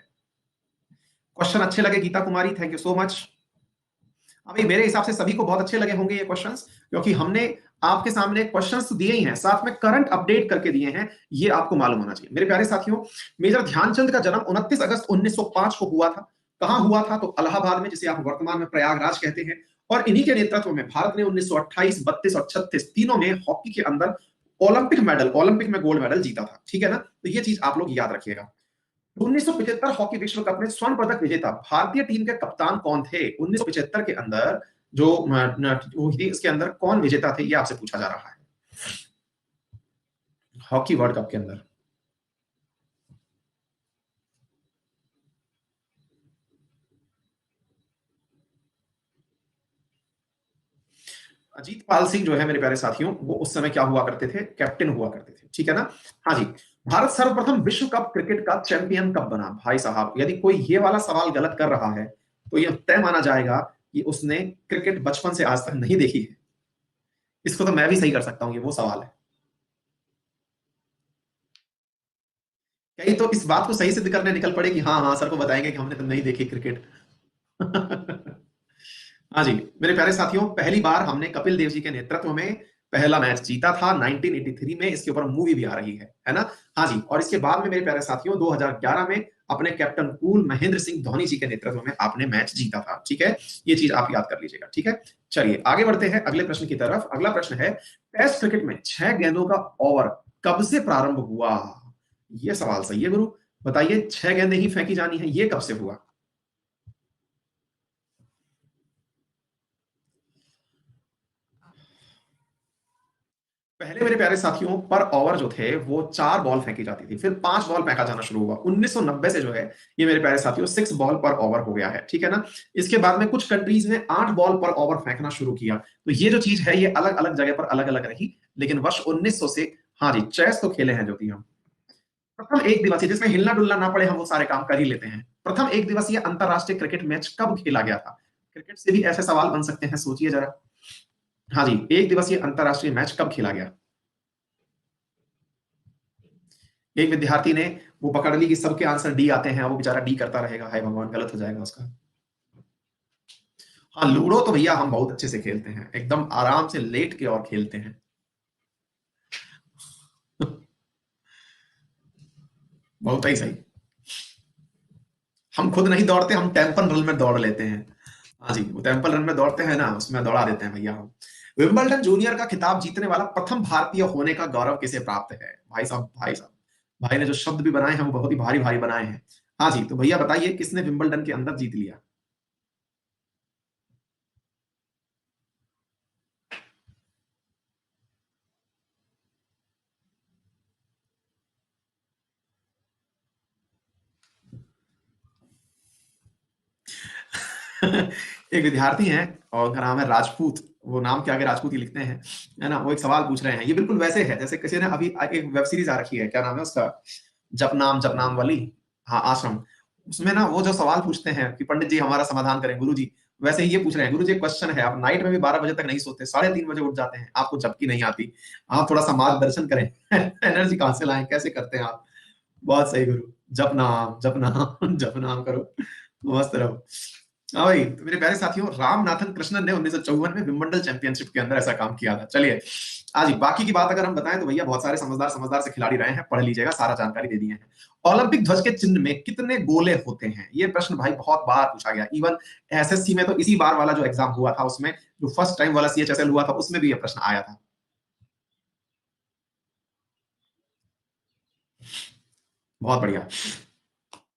क्वेश्चन अच्छे लगे Geeta Kumari, thank you so much. अभी मेरे हिसाब से सभी को बहुत अच्छे लगे होंगे ये क्वेश्चंस, क्योंकि हमने आपके सामने क्वेश्चंस दिए ही हैं, साथ में करंट अपडेट करके दिए हैं, ये आपको मालूम होना चाहिए। मेरे प्यारे साथियों, मेजर ध्यानचंद का जन्म 29 अगस्त 1905 को हुआ था। कहां हुआ था? तो इलाहाबाद में, जिसे आप वर्तमान में प्रयागराज कहते हैं। और इन्हीं के नेतृत्व में भारत ने 1928, 32 और 36 तीनों में हॉकी के अंदर ओलंपिक में गोल्ड मेडल जीता था, ठीक है ना। तो ये चीज आप लोग याद रखिएगा। 1975 हॉकी विश्व कप में स्वर्ण पदक विजेता भारतीय टीम के कप्तान कौन थे? 1975 के अंदर जो वो थी, इसके अंदर कौन विजेता थे, ये आपसे पूछा जा रहा है हॉकी वर्ल्ड कप के अंदर। अजीत पाल सिंह जो है मेरे प्यारे साथियों, वो उस समय क्या हुआ करते थे? कैप्टन हुआ करते थे, ठीक है ना। हाँ जी, भारत सर्वप्रथम विश्व कप क्रिकेट का चैंपियन कब बना? भाई साहब, यदि कोई ये वाला सवाल गलत कर रहा है तो यह तय माना जाएगा कि उसने क्रिकेट बचपन से आज तक नहीं देखी है? इसको तो मैं भी सही कर सकता हूं, ये वो सवाल है। कई तो इस बात को सही सिद्ध करने निकल पड़े कि हाँ हाँ सर को बताएंगे कि हमने तो नहीं देखी क्रिकेट। हाँ जी मेरे प्यारे साथियों, पहली बार हमने कपिल देव जी के नेतृत्व में पहला मैच जीता था 1983 में। इसके ऊपर मूवी भी आ रही है ना? हाँ जी। और इसके बाद में मेरे प्यारे साथियों 2011 में अपने कैप्टन कूल महेंद्र सिंह धोनी जी के नेतृत्व में आपने मैच जीता था। ठीक है, ये चीज आप याद कर लीजिएगा। ठीक है, चलिए आगे बढ़ते हैं अगले प्रश्न की तरफ। अगला प्रश्न है, टेस्ट क्रिकेट में 6 गेंदों का ओवर कब से प्रारंभ हुआ? ये सवाल सही है गुरु, बताइए। 6 गेंदें ही फेंकी जानी है, ये कब से हुआ? पहले मेरे प्यारे साथियों पर ओवर जो थे वो 4 बॉल फेंकी जाती थी, फिर 5 बॉल फेंका जाना शुरू हुआ 1990 से। जो है ये मेरे प्यारे साथियों 6 बॉल पर ओवर हो गया है। ठीक है ना? इसके बाद में कुछ कंट्रीज ने 8 बॉल पर ओवर फेंकना शुरू किया। तो ये जो चीज है ये अलग अलग जगह पर अलग अलग रही, लेकिन वर्ष 1900 से हाँ जी चेस तो खेले हैं ज्योति हम। प्रथम एक दिवसीय जिसमें हिलना डुलना ना पड़े, हम वो सारे काम कर ही लेते हैं। प्रथम एक दिवसीय अंतरराष्ट्रीय क्रिकेट मैच कब खेला गया था? क्रिकेट से भी ऐसे सवाल बन सकते हैं, सोचिए जरा। हाँ जी, एक दिवसीय अंतरराष्ट्रीय मैच कब खेला गया? एक विद्यार्थी ने वो पकड़ ली कि सबके आंसर डी आते हैं, वो बेचारा डी करता रहेगा, हाय भगवान गलत हो जाएगा उसका। हाँ लूडो तो भैया हम बहुत अच्छे से खेलते हैं, एकदम आराम से लेट के और खेलते हैं। बहुत ही सही। हम खुद नहीं दौड़ते, हम टेम्पल रन में दौड़ लेते हैं। हाँ जी, वो टेम्पल रन में दौड़ते हैं ना, उसमें दौड़ा देते हैं भैया हम। विंबलडन जूनियर का खिताब जीतने वाला प्रथम भारतीय होने का गौरव किसे प्राप्त है? भाई साहब भाई साहब, भाई ने जो शब्द भी बनाए हैं वो बहुत ही भारी भारी बनाए हैं। हाँ जी, तो भैया बताइए किसने विंबलडन के अंदर जीत लिया? एक विद्यार्थी हैं और उनका नाम है राजपूत। वो नाम के आगे राजपूत ही लिखते हैं, है ना? वो एक सवाल पूछ रहे हैं, ये बिल्कुल वैसे है जैसे किसी ने अभी एक वेब सीरीज आ रखी है, क्या नाम है उसका, जप नाम वाली। हाँ आश्रम। उसमें ना वो जो सवाल पूछते हैं कि पंडित जी हमारा समाधान करें गुरु जी, वैसे ही ये पूछ रहे हैं, गुरु जी एक क्वेश्चन है, आप नाइट में भी 12 बजे तक नहीं सोते, 3:30 बजे उठ जाते हैं, आपको जबकि नहीं आती, आप थोड़ा सा मार्गदर्शन करें। एनर्जी कहाँ से लाएं, कैसे करते हैं आप? बहुत सही गुरु, जप नाम जप नाम करो, मस्त रहो। हाँ भाई, तो मेरे प्यारे साथियों रामनाथन कृष्णन ने 1954 में विंबलडन चैंपियनशिप के अंदर ऐसा काम किया था। चलिए आज बाकी की बात अगर हम बताएं तो भैया बहुत सारे समझदार समझदार से खिलाड़ी रहे हैं, पढ़ लीजिएगा, सारा जानकारी दे दिए हैं। ओलंपिक ध्वज के चिन्ह में कितने गोले होते हैं? ये प्रश्न भाई बहुत बार पूछा गया, इवन एसएससी में तो इसी बार वाला जो एग्जाम हुआ था उसमें, जो फर्स्ट टाइम वाला सीएचएसएल हुआ था उसमें भी ये प्रश्न आया था। बहुत बढ़िया।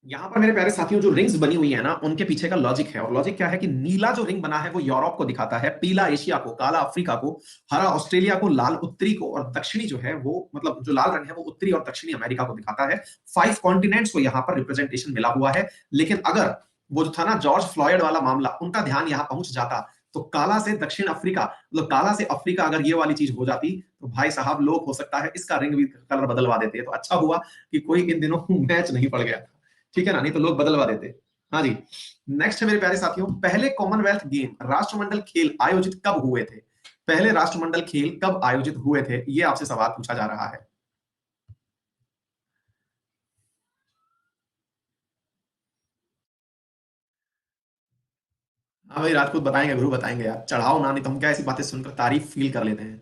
यहाँ पर मेरे प्यारे साथियों जो रिंग्स बनी हुई है ना, उनके पीछे का लॉजिक है, और लॉजिक क्या है कि नीला जो रिंग बना है वो यूरोप को दिखाता है, पीला एशिया को, काला अफ्रीका को, हरा ऑस्ट्रेलिया को, लाल उत्तरी को, और दक्षिणी जो है वो मतलब जो लाल रंग है वो उत्तरी और दक्षिणी अमेरिका को दिखाता है। 5 कॉन्टिनेंट्स को यहाँ पर रिप्रेजेंटेशन मिला हुआ है। लेकिन अगर वो जो था ना जॉर्ज फ्लॉयड वाला मामला, उनका ध्यान यहाँ पहुंच जाता तो काला से दक्षिण अफ्रीका, मतलब काला से अफ्रीका अगर ये वाली चीज हो जाती तो भाई साहब लोग हो सकता है इसका रिंग भी कलर बदलवा देते। तो अच्छा हुआ कि कोई इन दिनों मैच नहीं पड़ गया, ठीक है ना, नहीं तो लोग बदलवा देते। हाँ जी। नेक्स्ट है मेरे प्यारे साथियों, पहले कॉमनवेल्थ गेम राष्ट्रमंडल खेल आयोजित कब हुए थे? पहले राष्ट्रमंडल खेल कब आयोजित हुए थे, ये आपसे सवाल पूछा जा रहा है। हाँ भाई राजपूत बताएंगे, गुरु बताएंगे यार, चढ़ाओ ना, नहीं तो हम क्या ऐसी बातें सुनकर तारीफ फील कर लेते हैं।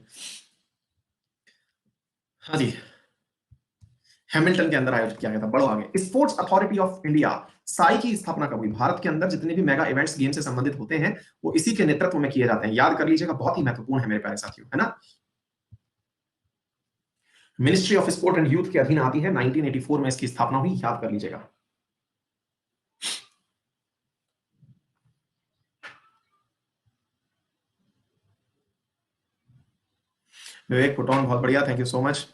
हाँ जी, हैमिल्टन के अंदर आयोजित किया गया था। बढ़ो आगे, sports authority of India Sai की स्थापना कब हुई? भारत के अंदर जितने भी मेगा इवेंट्स गेम से संबंधित होते हैं वो इसी के नेतृत्व में किए जाते हैं, याद कर लीजिएगा, बहुत ही महत्वपूर्ण है मेरे प्यारे साथियों, है ना? Ministry of sport and youth के अधीन आती है, 1984 में इसकी स्थापना हुई, याद कर लीजिएगा। विवेक पुटौन बहुत बढ़िया, thank you so much.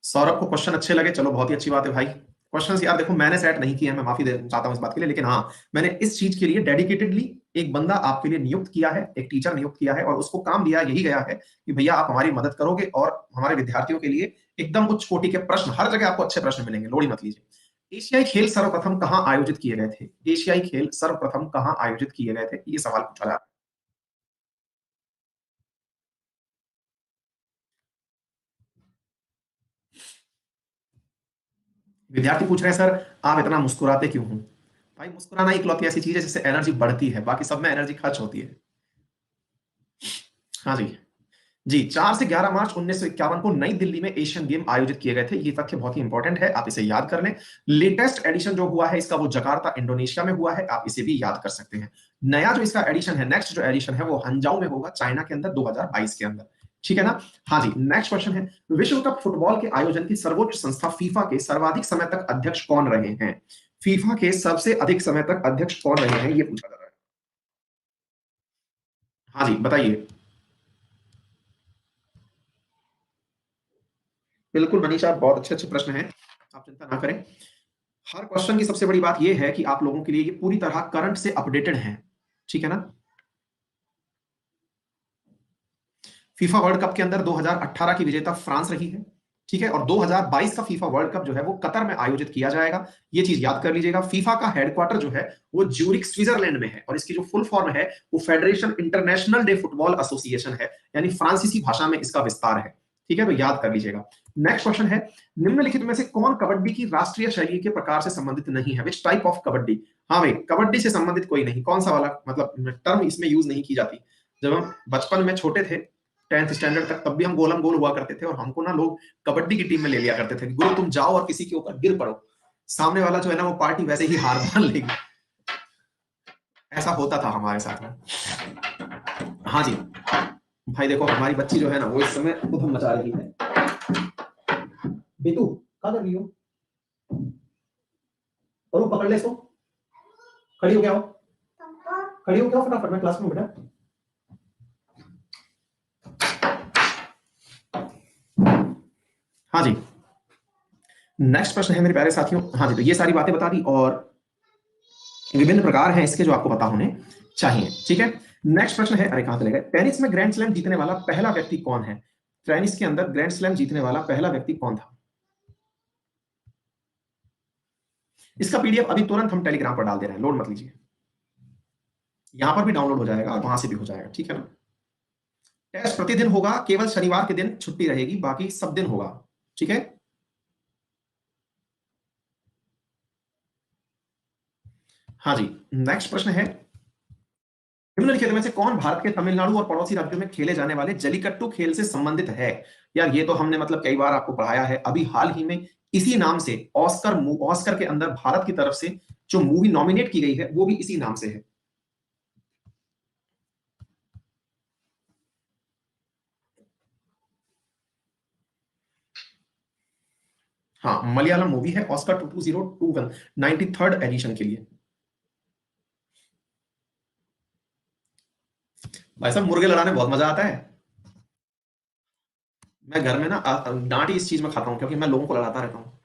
Saurabh को क्वेश्चन अच्छे लगे, चलो बहुत ही अच्छी बात है भाई। क्वेश्चंस यार देखो मैंने सेट नहीं किए हैं, मैं माफी दे चाहता हूं इस बात के लिए, लेकिन हाँ मैंने इस चीज के लिए डेडिकेटेडली एक बंदा आपके लिए नियुक्त किया है, एक टीचर नियुक्त किया है, और उसको काम दिया यही गया है कि भैया आप हमारी मदद करोगे और हमारे विद्यार्थियों के लिए एकदम उच्च कोटि के प्रश्न, हर जगह आपको अच्छे प्रश्न मिलेंगे, लोड़ी मत लीजिए। एशियाई खेल सर्वप्रथम कहां आयोजित किए गए थे? एशियाई खेल सर्वप्रथम कहां आयोजित किए गए थे, ये सवाल पूछा जा रहा है। विद्यार्थी पूछ रहे हैं सर, आप इतना मुस्कुराते क्यों हो? भाई मुस्कुराना इकलौती ऐसी चीज है जिससे एनर्जी बढ़ती है, बाकी सब में एनर्जी खर्च होती है। हाँ जी। जी, 4 से 11 मार्च 1951 को नई दिल्ली में एशियन गेम आयोजित किए गए थे। ये तथ्य बहुत ही इंपॉर्टेंट है, आप इसे याद कर लें। लेटेस्ट एडिशन जो हुआ है इसका, वो जकार्ता इंडोनेशिया में हुआ है, आप इसे भी याद कर सकते हैं। नया जो इसका एडिशन है, नेक्स्ट जो एडिशन है, वो हंजाऊ में होगा, चाइना के अंदर, 2022 के अंदर। ठीक है ना? हाँ जी, नेक्स्ट क्वेश्चन है, विश्व कप फुटबॉल के आयोजन की सर्वोच्च संस्था फीफा के सर्वाधिक समय तक अध्यक्ष कौन रहे हैं? फीफा के सबसे अधिक समय तक अध्यक्ष कौन रहे हैं, ये पूछा जा रहा है। हाँ जी, बताइए। बिल्कुल मनीषा, बहुत अच्छे अच्छे प्रश्न हैं, आप चिंता ना करें। हर क्वेश्चन की सबसे बड़ी बात यह है कि आप लोगों के लिए ये पूरी तरह करंट से अपडेटेड है। ठीक है ना? फीफा वर्ल्ड कप के अंदर 2018 की विजेता फ्रांस रही है। ठीक है, और 2022 का फीफा वर्ल्ड कप जो है वो कतर में आयोजित किया जाएगा। ये चीज याद कर लीजिएगा। फीफा का हेडक्वार्टर जो है वो ज्यूरिक स्विट्जरलैंड में है, और इसकी जो फुल फॉर्म है वो federation international day football association है, यानी फ्रांसीसी भाषा में इसका विस्तार है। ठीक है, तो याद कर लीजिएगा। नेक्स्ट क्वेश्चन है, निम्नलिखित में से कौन कबड्डी की राष्ट्रीय शैली के प्रकार से संबंधित नहीं है? Which type of kabaddi? हाँ भाई, कबड्डी से संबंधित कोई नहीं। कौन सा वाला, मतलब टर्म इसमें यूज नहीं की जाती। जब हम बचपन में छोटे थे, 10th स्टैंडर्ड तक, तब भी हम गोलम गोल हुआ करते थे, और हमको ना लोग कबड्डी की टीम में ले लिया करते थे कि गुरु तुम जाओ और किसी के ऊपर गिर पड़ो, सामने वाला जो है ना वो पार्टी वैसे ही हार मान लेगी। ऐसा होता था हमारे साथ में। हाँ जी। भाई देखो, हमारी बच्ची जो है ना वो इस समय उधम मचा रही है। बेटू, क्या कर रही हो? और वो पकड़ ले इसको। खड़ी हो गया हो, खड़ी हो गया फटाफट, मैं क्लास में बेटा। हाँ जी, नेक्स्ट प्रश्न है मेरे प्यारे साथियों। हाँ जी, तो ये सारी बातें बता दी, और विभिन्न प्रकार हैं इसके जो आपको पता होने चाहिए। ठीक है, नेक्स्ट प्रश्न है, अरे कहां चले गए? टेनिस में ग्रैंड स्लैम जीतने वाला पहला व्यक्ति कौन है? टेनिस के अंदर ग्रैंड स्लैम जीतने वाला पहला व्यक्ति कौन था? इसका पीडीएफ अभी तुरंत हम टेलीग्राम पर डाल दे रहे हैं, लोड मत लीजिए। यहां पर भी डाउनलोड हो जाएगा और वहां से भी हो जाएगा। ठीक है ना? टेस्ट प्रतिदिन होगा, केवल शनिवार के दिन छुट्टी रहेगी, बाकी सब दिन होगा। ठीक है। हाँ जी, नेक्स्ट प्रश्न है, निम्नलिखित में से कौन भारत के तमिलनाडु और पड़ोसी राज्यों में खेले जाने वाले जलीकट्टू खेल से संबंधित है? यार ये तो हमने मतलब कई बार आपको पढ़ाया है। अभी हाल ही में इसी नाम से ऑस्कर ऑस्कर के अंदर भारत की तरफ से जो मूवी नॉमिनेट की गई है वो भी इसी नाम से है। हाँ, मलयालम मूवी है, ऑस्कर 2021 93rd एडिशन के लिए। भाई साहब, मुर्गे लड़ाने बहुत मजा आता है। मैं घर में ना डांट ही इस चीज में खाता हूँ, क्योंकि मैं लोगों को लड़ाता रहता हूँ।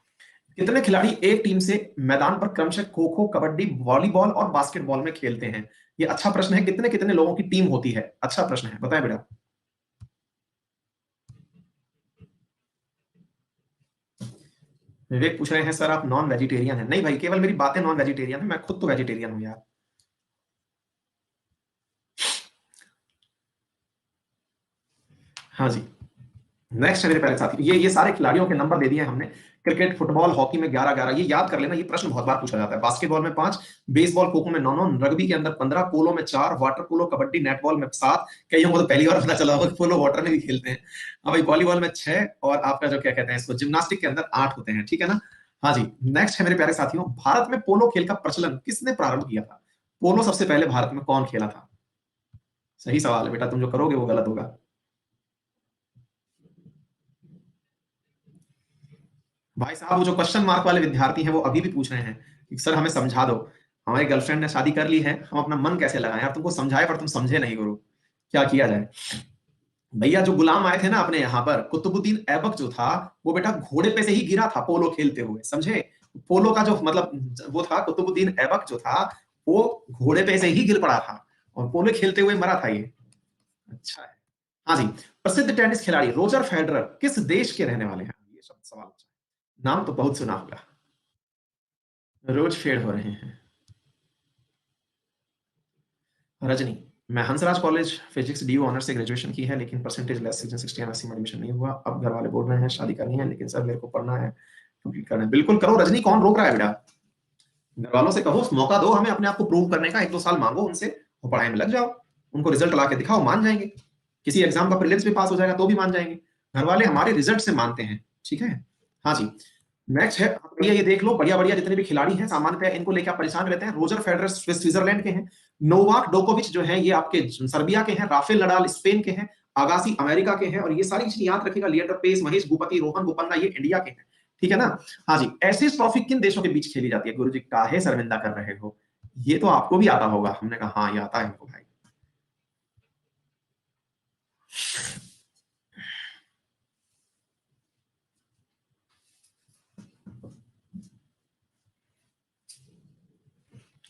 कितने खिलाड़ी एक टीम से मैदान पर क्रमशः खो खो, कबड्डी, वॉलीबॉल और बास्केटबॉल में खेलते हैं? ये अच्छा प्रश्न है। कितने कितने लोगों की टीम होती है? अच्छा प्रश्न है, बताएं बेटा। विवेक पूछ रहे हैं, सर आप नॉन वेजिटेरियन है? नहीं भाई, केवल मेरी बातें नॉन वेजिटेरियन है, मैं खुद तो वेजिटेरियन हूं यार। हाँ जी, नेक्स्ट है मेरे प्यारे साथी, ये सारे खिलाड़ियों के नंबर दे दिए हैं हमने। क्रिकेट, फुटबॉल, हॉकी में 11-11, ये याद कर लेना, ये प्रश्न बहुत बार पूछा जाता है। बास्केटबॉल में 5, बेसबॉल खो खो में 9, रग्बी के अंदर 15, पोलो में 4, वाटर पोलो, कबड्डी, नेटबॉल में 7। कईयों को तो पहली बार पता चला होगा कि पोलो वाटर में भी खेलते हैं। हाँ भाई, वॉलीबॉल में 6, और आपका जो क्या कहते हैं इसको, जिम्नास्टिक के अंदर 8 होते हैं। ठीक है ना? हाँ जी, नेक्स्ट है मेरे प्यारे साथियों, भारत में पोलो खेल का प्रचलन किसने प्रारंभ किया था? पोलो सबसे पहले भारत में कौन खेला था? सही सवाल है बेटा, तुम जो करोगे वो गलत होगा। भाई साहब, वो जो क्वेश्चन मार्क वाले विद्यार्थी हैं वो अभी भी पूछ रहे हैं कि सर हमें समझा दो, हमारी गर्लफ्रेंड ने शादी कर ली है, हम अपना मन कैसे लगाएं? यार तुमको समझाए पर तुम समझे नहीं गुरु, क्या किया जाए? भैया, जो गुलाम आए थे ना अपने यहाँ पर, कुतुबुद्दीन ऐबक जो था, वो बेटा घोड़े पे से ही गिरा था पोलो खेलते हुए, समझे? पोलो का जो मतलब वो था, कुतुबुद्दीन ऐबक जो था, वो घोड़े पे से ही गिर पड़ा था, और पोलो खेलते हुए मरा था ये। अच्छा है। हाँ जी, प्रसिद्ध टेनिस खिलाड़ी रोजर फेडरर किस देश के रहने वाले हैं? ये सब सवाल अच्छा है। नाम तो बहुत सुना होगा। रोज फेड हो रहे हैं। रजनी, मैं Hansraj college physics DU honours से ग्रेजुएशन की है, लेकिन परसेंटेज लेस सीजन 60 एमएससी में एडमिशन नहीं हुआ। अब घर वाले बोल रहे हैं शादी करनी है, लेकिन सर मेरे को पढ़ना है, कंप्लीट करना है। बिल्कुल करो रजनी, कौन रोक रहा है बेटा? घर वालों से कहो, मौका दो हमें अपने आप को प्रूव करने का, 1-2 साल मांगो उनसे और पढ़ाई में लग जाओ। उनको रिजल्ट ला के दिखाओ, मान जाएंगे। किसी एग्जाम का प्रीलिम्स भी पास हो जाएगा तो भी मान जाएंगे। घर वाले हमारे रिजल्ट से मानते हैं, ठीक है। हाँ जी, नेक्स्ट है बढ़िया, ये देख लो, बढ़िया बढ़िया जितने भी खिलाड़ी हैं सामान्यतः इनको लेकर आप परेशान रहते हैं। रोजर फेडरर स्विट्जरलैंड के हैं, नोवाक जोकोविच जो है ये आपके सर्बिया के हैं, राफेल नडाल स्पेन के हैं, अगासी अमेरिका के हैं, और ये सारी चीजें याद रखिएगा। लिएंडर पेस, महेश भूपति, रोहन बोपन्ना ये इंडिया के हैं, ठीक है ना। हाँ जी, एशिज ट्रॉफी किन देशों के बीच खेली जाती है? गुरु जी काहे शर्मिंदा कर रहे हो, ये तो आपको भी आता होगा। हमने कहा हाँ ये आता है हमको भाई।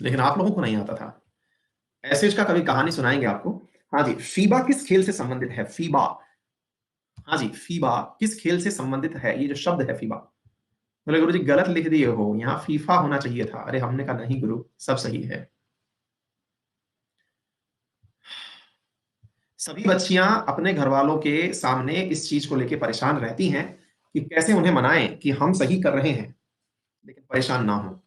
लेकिन आप लोगों को नहीं आता था। एसिड का कभी कहानी सुनाएंगे आपको। हाँ जी, फीबा किस खेल से संबंधित है? फीबा, हाँ जी, फीबा किस खेल से संबंधित है? ये जो शब्द है फीबा, बोले गुरु जी गलत लिख दिए हो, यहाँ फीफा होना चाहिए था। अरे हमने कहा नहीं गुरु, सब सही है। सभी बच्चियां अपने घर वालों के सामने इस चीज को लेके परेशान रहती हैं कि कैसे उन्हें मनाएं कि हम सही कर रहे हैं, लेकिन परेशान ना हो।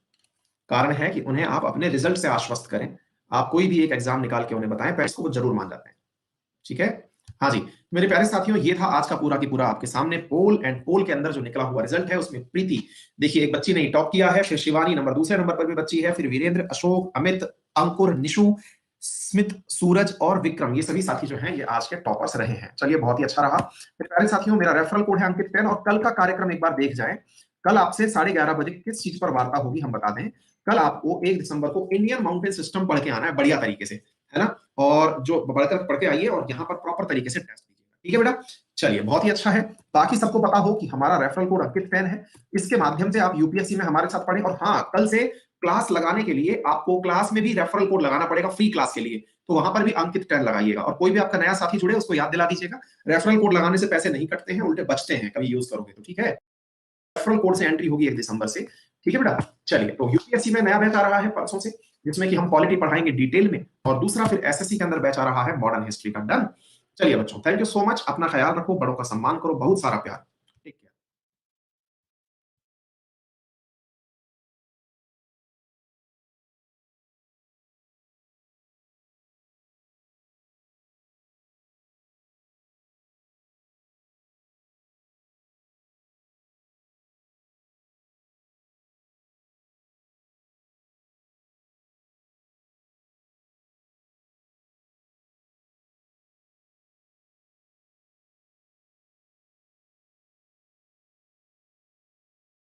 कारण है कि उन्हें आप अपने रिजल्ट से आश्वस्त करें। आप कोई भी एक एग्जाम निकाल के उन्हें बताएं, पेरेंट्स को वो जरूर मान जाते हैं, ठीक है। हाँ जी, मेरे प्यारे साथियों, ये था आज का पूरा की पूरा आपके सामने पोल, एंड पोल के अंदर जो निकला हुआ रिजल्ट है उसमें प्रीति, देखिए एक बच्ची ने टॉप किया है, फिर शिवानी दूसरे नंबर पर भी बच्ची है, फिर वीरेंद्र, अशोक, अमित, अंकुर, निशु, स्मित, सूरज और विक्रम, ये सभी साथी जो हैं ये आज के टॉपर्स रहे हैं। चलिए बहुत ही अच्छा रहा मेरे प्यारे साथियों। मेरा रेफरल कोड है अंकित 10, और कल का कार्यक्रम एक बार देख जाएं। कल आपसे 11:30 बजे किस चीज पर वार्ता होगी हम बता दें। कल आपको 1 दिसंबर को इंडियन माउंटेन सिस्टम पढ़ के आना है बढ़िया तरीके से, है ना। और जो बढ़कर पढ़ के आइए और यहाँ पर प्रॉपर तरीके से टेस्ट कीजिएगा, ठीक है बेटा। चलिए बहुत ही अच्छा है, ताकि सबको पता हो कि हमारा रेफरल कोड अंकित 10 है। इसके माध्यम से आप यूपीएससी में हमारे साथ पढ़ें। और हाँ, कल से क्लास लगाने के लिए आपको क्लास में भी रेफरल कोड लगाना पड़ेगा फ्री क्लास के लिए, तो वहां पर भी अंकित 10 लगाइएगा। और कोई भी आपका नया साथी जुड़े उसको याद दिला दीजिएगा, रेफरल कोड लगाने से पैसे नहीं कटते हैं, उल्टे बचते हैं कभी यूज करोगे तो, ठीक है। रेफरल कोड से एंट्री होगी 1 दिसंबर से, ठीक है बेटा। चलिए, तो यूपीएससी में नया बैच आ रहा है परसों से, जिसमें कि हम पॉलिटी पढ़ाएंगे डिटेल में, और दूसरा फिर एसएससी के अंदर बैच आ रहा है मॉडर्न हिस्ट्री का। डन। चलिए बच्चों, थैंक यू सो मच, अपना ख्याल रखो, बड़ों का सम्मान करो, बहुत सारा प्यार।